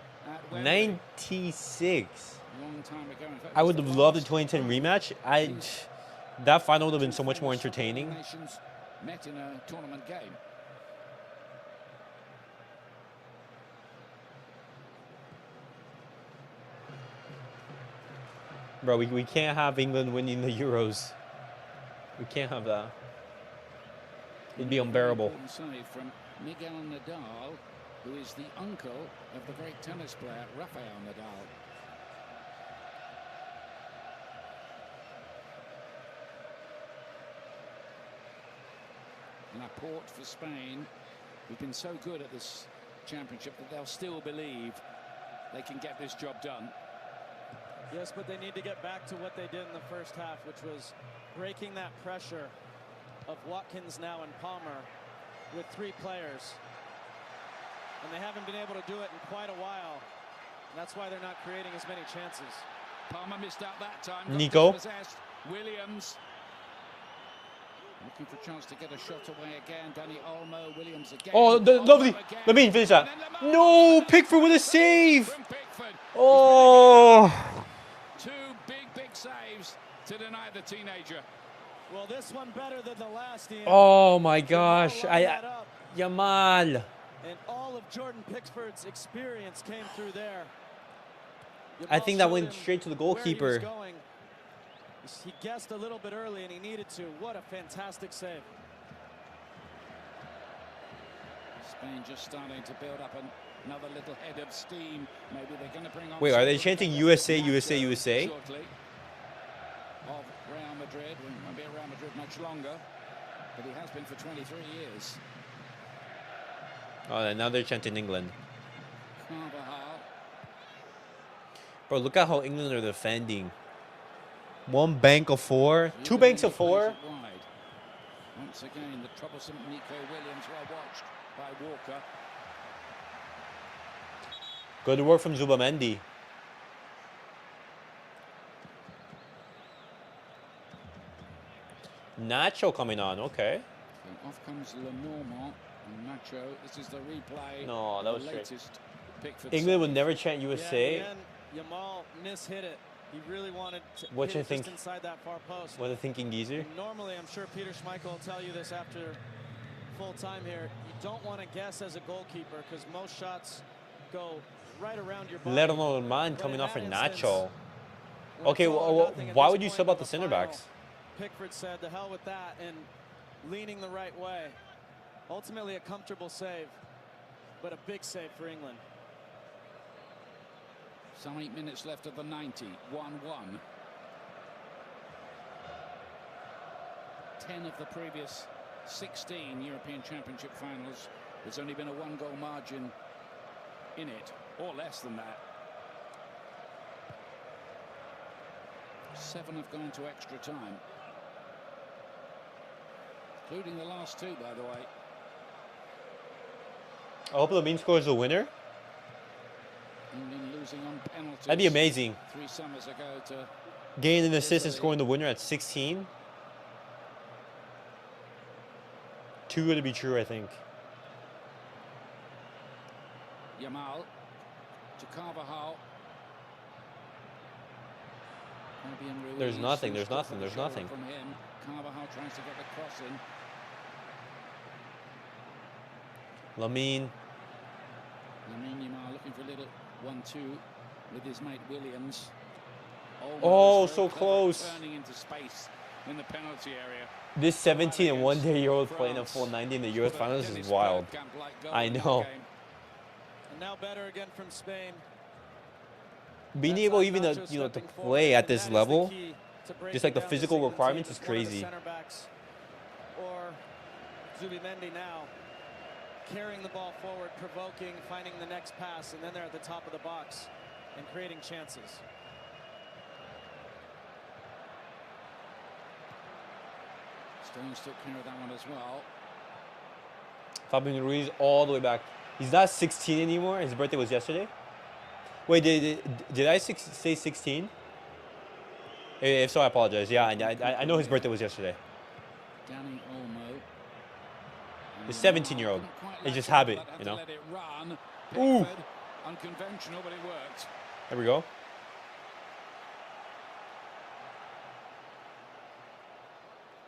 96. Long time ago. In fact, I would have loved the 2010 rematch. That final would have been so much more entertaining. Nations met in a tournament game. Bro, we can't have England winning the Euros. We can't have that. It'd be unbearable. Save from Miguel Nadal, who is the uncle of the great tennis player Rafael Nadal. Laporte for Spain, who've been so good at this championship that they'll still believe they can get this job done. Yes, but they need to get back to what they did in the first half, which was breaking that pressure of Watkins now and Palmer with 3 players. And they haven't been able to do it in quite a while. And that's why they're not creating as many chances. Palmer missed out that time. Nico. Williams looking for a chance to get a shot away again. Danny Olmo, Williams again. Oh, lovely. Let me finish that. No, Pickford with a save. Oh. 2 big to deny the teenager. Well, this one better than the last, Ian. Oh my gosh. Yamal. And all of Jordan Pickford's experience came through there. I think that went straight to the goalkeeper. He guessed a little bit early and he needed to. What a fantastic save. Spain just starting to build up another little head of steam. Maybe they're going to bring on. Wait, are they chanting USA, USA, USA? Shortly. Of Real Madrid. We won't be at Real Madrid much longer, but he has been for 23 years. Oh, and now they're chanting England. Carvajal. Bro, look at how England are defending. One bank of four, two banks of four. Once again, the troublesome Nico Williams, well watched by Walker. Good work from Zubamendi. Nacho coming on, okay. And off comes Lenormand and Nacho. This is the replay. No, that was latest Pickford England would save. never chant USA. Yeah, Yamal mishit it. He really wanted to What hit you it think? just inside that far post. What a thinking geezer. And normally, I'm sure Peter Schmeichel will tell you this after full time here. You don't want to guess as a goalkeeper because most shots go right around your body. Lenormand coming off for Nacho. Okay, why would you sub out the center backs? Pickford said, "The hell with that," and leaning the right way. Ultimately, a comfortable save, but a big save for England. Some 8 minutes left of the 90. 1-1. 10 of the previous 16 European Championship finals. There's only been a 1-goal margin in it, or less than that. 7 have gone to extra time, including the last 2, by the way. I hope Lamine scores the winner. England losing on penalties. That'd be amazing. 3 summers ago to Gaining an assist and scoring the winner at 16. Too good to be true, I think. Yamal to Carvajal. There's nothing, there's nothing, there's nothing. From him. Carvajal tries to get the cross in. Lamine. Yamal looking for a little 1-2 with his mate Williams. Oh, so close. Turning into space in the penalty area. This 17 and 1-year-old playing a full 90 in the Euros finals is wild. I know. And now better again from Spain. Being able even to, to play at this level, just like the physical requirements, is crazy. Or Zubimendi now carrying the ball forward, provoking, finding the next pass, and then they're at the top of the box and creating chances. Stones took care of that one as well. Fabian Ruiz all the way back. He's not 16 anymore. His birthday was yesterday. Wait, did I say 16? If so, I apologize. Yeah, I know his birthday was yesterday. Danny Olmo. The 17-year-old. It's just habit, you know. Ooh. Unconventional, but it worked. There we go.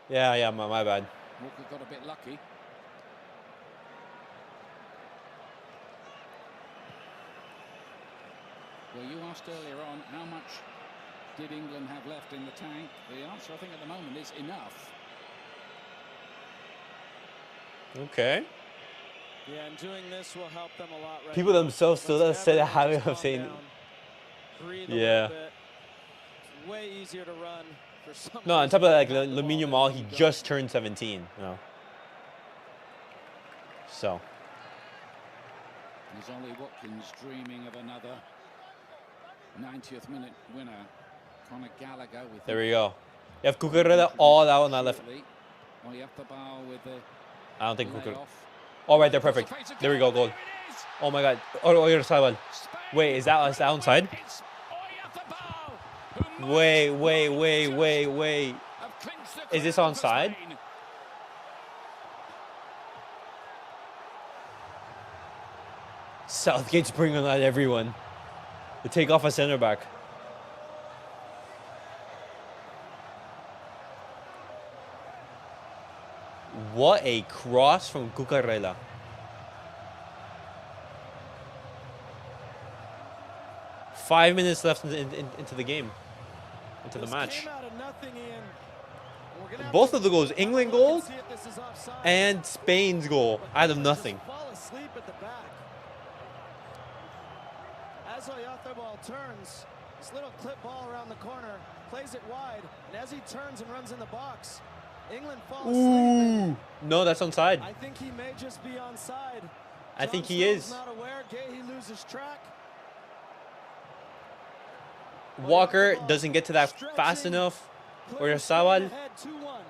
Yeah, my bad. Walker got a bit lucky. Well, you asked earlier on how much did England have left in the tank. The answer, I think, at the moment is enough. Okay. Yeah, and doing this will help them a lot. Right People now. themselves still said a habit of saying, yeah. It's way easier to run for some. No, on top of that, like Lamine Yamal, he just turned 17. You know. So. There's Ollie Watkins dreaming of another 90th minute winner. Conor Gallagher with. There we go. You have Cucurella all out on that left. Well, you have the bar with the. I don't think Cucurella. All right, they're perfect. There we go, goal. Oh my God. Oh, you're side. Wait, is that onside? Wait. Is this onside? Southgate's bringing on everyone to take off a center back. What a cross from Cucurella. Five minutes left into the game, into the match. Both of the goals, England goal and Spain's goal, out of nothing. As Oyarzábal turns, this little clip ball around the corner, plays it wide, and as he turns and runs in the box, England falls asleep. No, that's onside. I think he may just be onside. I think he is. Not aware. He loses track. Walker doesn't get to that fast enough. Oyarzábal.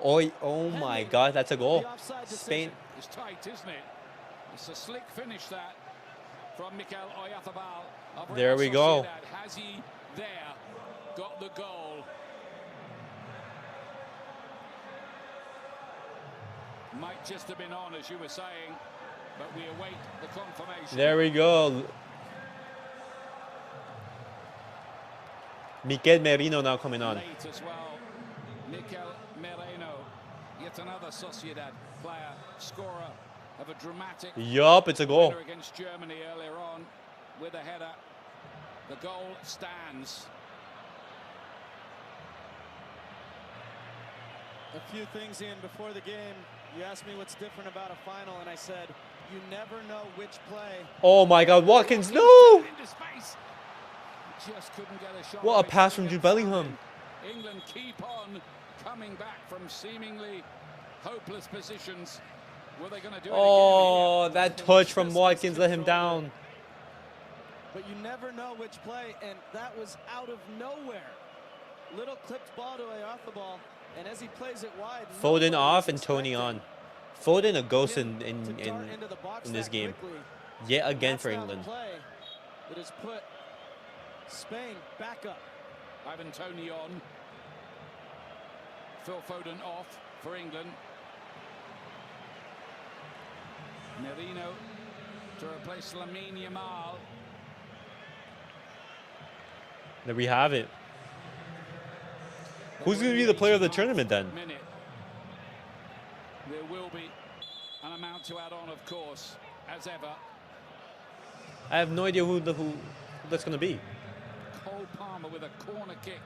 Oh my God, that's a goal. Spain. It's tight, isn't it? It's a slick finish that from Mikel Oyarzábal. There we go. Has he there got the goal? Might just have been on, as you were saying, but we await the confirmation. There we go. Mikel Merino now coming on. Late as well. Mikel Merino, yet another Sociedad player, scorer of a dramatic. Yup, it's a goal. Against Germany earlier on with a header. The goal stands. A few things, Ian, before the game. You asked me what's different about a final, and I said, you never know which play. Oh my God, Watkins, no! Just couldn't get a shot. What a pass from Jude Bellingham. England keep on coming back from seemingly hopeless positions. Were they going to do it again? Oh, that touch from Watkins let him down. But you never know which play, and that was out of nowhere. Little clipped ball to Oyarzábal, and as he plays it wide, Foden off and Tony on. Foden a ghost in this game. Yet again for England. That has put Spain back up. Ivan Toney on. Phil Foden off for England. Merino to replace Lamine Yamal. There we have it. Who's going to be the player of the tournament then? There will be an amount to add on, of course, as ever. I have no idea who that's going to be. Cole Palmer with a corner kick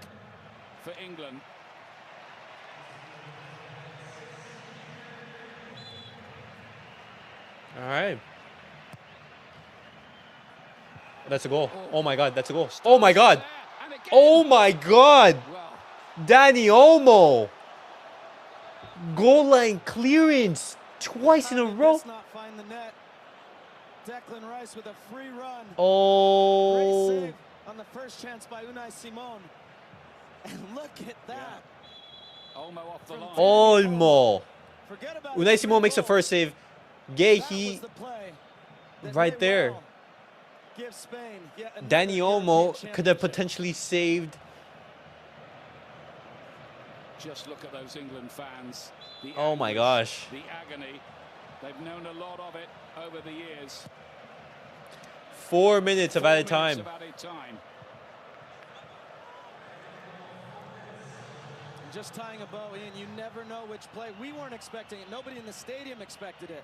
for England. All right. That's a goal. Oh my God, that's a goal. Oh my God. Oh my God. Dani Olmo. Goal line clearance twice in a row. Not find the net. Declan Rice with a free run. Oh. Great save on the first chance by Unai Simon. And look at that. Olmo off the line. Olmo. Unai Simon makes the first save. Gehi right there. Dani Olmo could have potentially saved. Just look at those England fans. Oh my gosh. The agony. They've known a lot of it over the years. 4 minutes of added time. Just tying a bow in, you never know which play. We weren't expecting it. Nobody in the stadium expected it.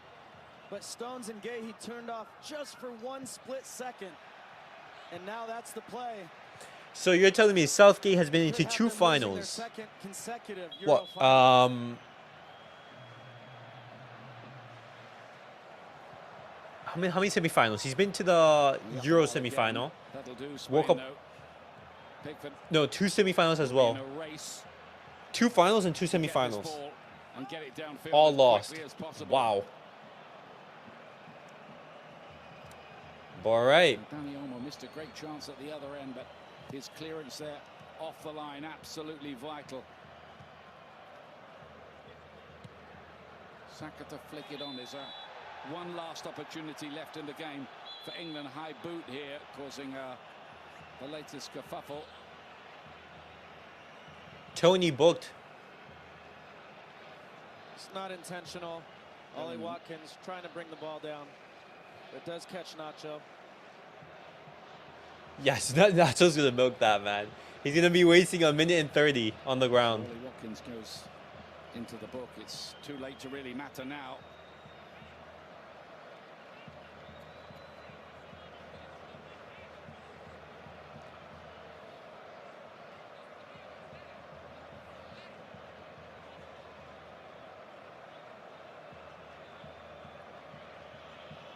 But Stones and Gehi turned off just for 1 split second. And now that's the play. So you're telling me Southgate has been into 2 finals? What? How many semifinals? He's been to the Euro semifinal. World Cup. No, 2 semifinals as well. 2 finals and 2 semifinals. All lost. Wow. All right. Dani Olmo missed a great chance at the other end, but his clearance there off the line, absolutely vital. Saka to flick it on. There's one last opportunity left in the game for England. High boot here, causing the latest kerfuffle. Tony booked. It's not intentional. Ollie Watkins trying to bring the ball down. It does catch Nacho. Yes, Nacho's going to milk that, man. He's going to be wasting 1 minute and 30 on the ground. Ollie Watkins goes into the book. It's too late to really matter now.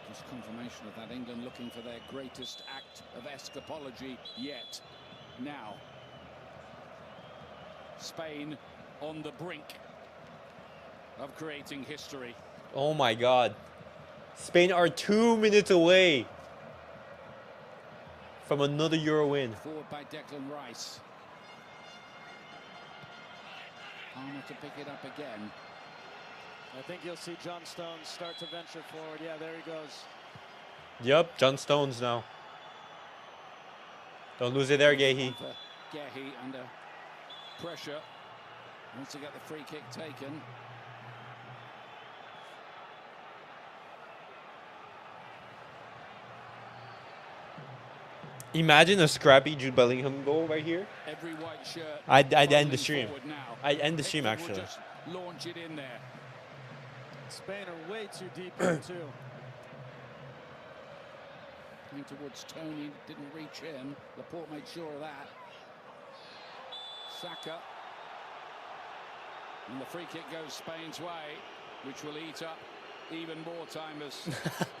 Just confirmation of that. England looking for their greatest act of escapology yet. Now, Spain on the brink of creating history. Oh my God. Spain are 2 minutes away from another Euro win. Forward by Declan Rice. Palmer to pick it up again. I think you'll see John Stones start to venture forward. Yeah, there he goes. Yep, John Stones now. Don't lose it there, Gehi. Gehi under pressure. Wants to get the free kick taken. Imagine a scrappy Jude Bellingham goal right here. Every white shirt. I'd end the stream. I'd end the stream, England will actually. just launch it in there. Spain are way too deep here, too. Coming towards Tony, didn't reach in. Laporte made sure of that. Saka. And the free kick goes Spain's way, which will eat up even more time as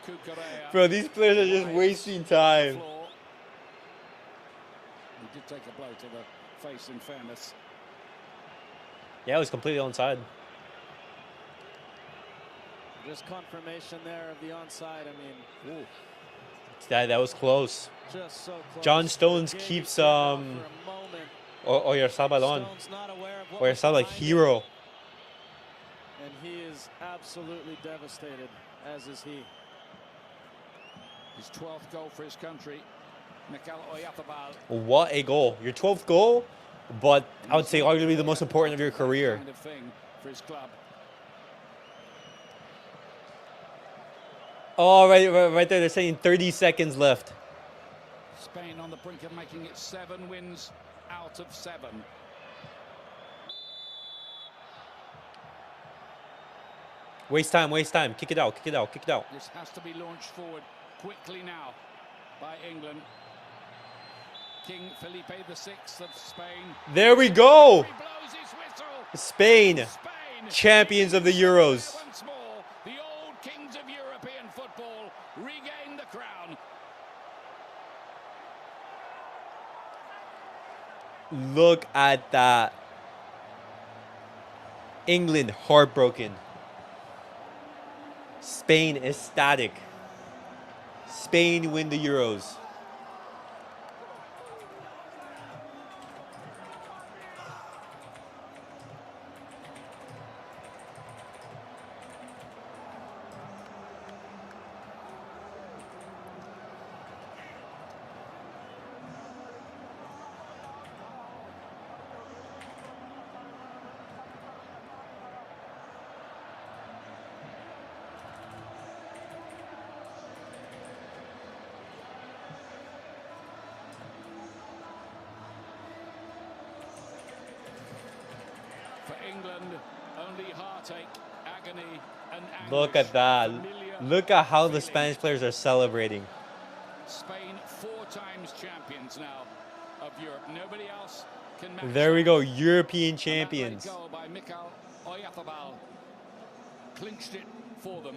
Cucurella. Bro, these players are just wasting time. He did take a blow to the face, in fairness. Yeah, it was completely onside. Just confirmation there of the onside. I mean, ooh. That was close. Just so close. John Stones keeps Oyarzabal on. Oyarzabal, like hero. And he is absolutely devastated, as is he. His 12th goal for his country. Mikel Oyarzabal. What a goal. Your 12th goal, but I would say arguably the most important of your career. Kind of thing for his club. Oh, right there. They're saying 30 seconds left. Spain on the brink of making it 7 wins out of 7. Waste time. Kick it out. This has to be launched forward quickly now by England. King Felipe VI of Spain. There we go. He blows his whistle. Spain, champions of the Euros. Once more, the old kings of European football regain the crown. Look at that. England heartbroken. Spain ecstatic. Spain win the Euros. England, only heartache, agony, and anguish. Look at that. Look at how the Spanish players are celebrating. Spain 4 times champions now of Europe. Nobody else can match. There we go, European champions. Goal by Mikel Oyarzabal clinched it for them.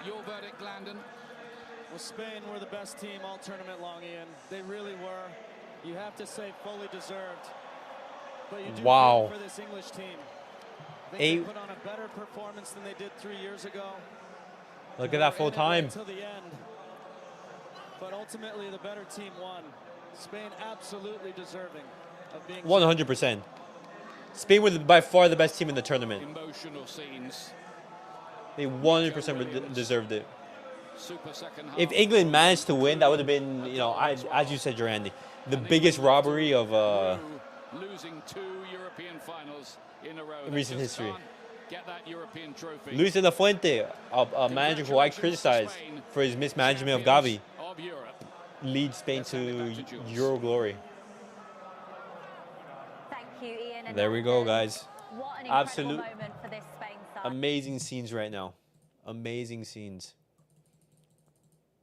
Your verdict, Landon? Well, Spain were the best team all tournament long, Ian. They really were. You have to say fully deserved. But you do feel for this English team. I think they put on a better performance than they did 3 years ago. Look at that full time. Until the end. But ultimately, the better team won. Spain absolutely deserving of being 100%. Spain were by far the best team in the tournament. Emotional scenes. They 100% deserved it. Super second half. If England managed to win, that would have been, you know, as you said, Randy, the biggest robbery of losing 2 European finals in a row. Recent history. Get that European trophy. Luis de la Fuente, a manager who I criticized for his mismanagement of Gavi, leads Spain to Euro glory. Thank you, Ian. There we go, guys. What an incredible moment for Amazing scenes right now. Amazing scenes.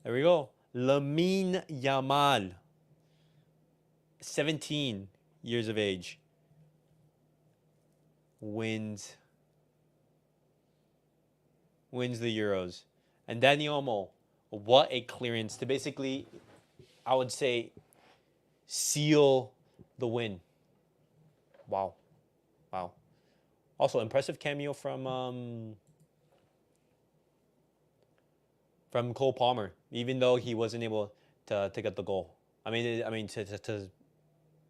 There we go. Lamine Yamal. 17 years of age. Wins the Euros. And Dani Olmo, what a clearance to basically, I would say, seal the win. Wow. Wow. Also, impressive cameo from Cole Palmer, even though he wasn't able to get the goal. I mean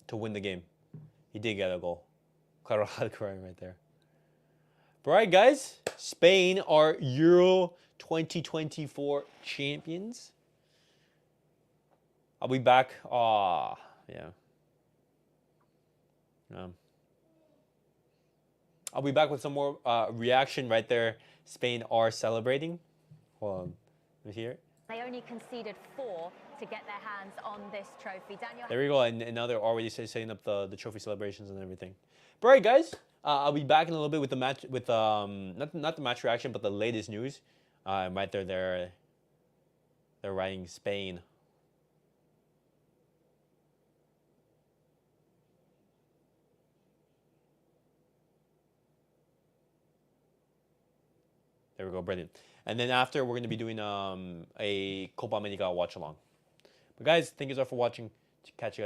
to win the game. He did get a goal. Crying right there. But all right, guys. Spain are Euro 2024 champions. I'll be back. Yeah. I'll be back with some more reaction right there. Spain are celebrating. Hold on. Let me hear it. They only conceded 4 to get their hands on this trophy. Daniel. There we go. And now they're already setting up the trophy celebrations and everything. But all right, guys. I'll be back in a little bit with the match, with not the match reaction, but the latest news. Right there, they're writing Spain. There we go, brilliant. And then after, we're going to be doing a Copa America watch along. But guys, thank you all for watching. Catch you guys.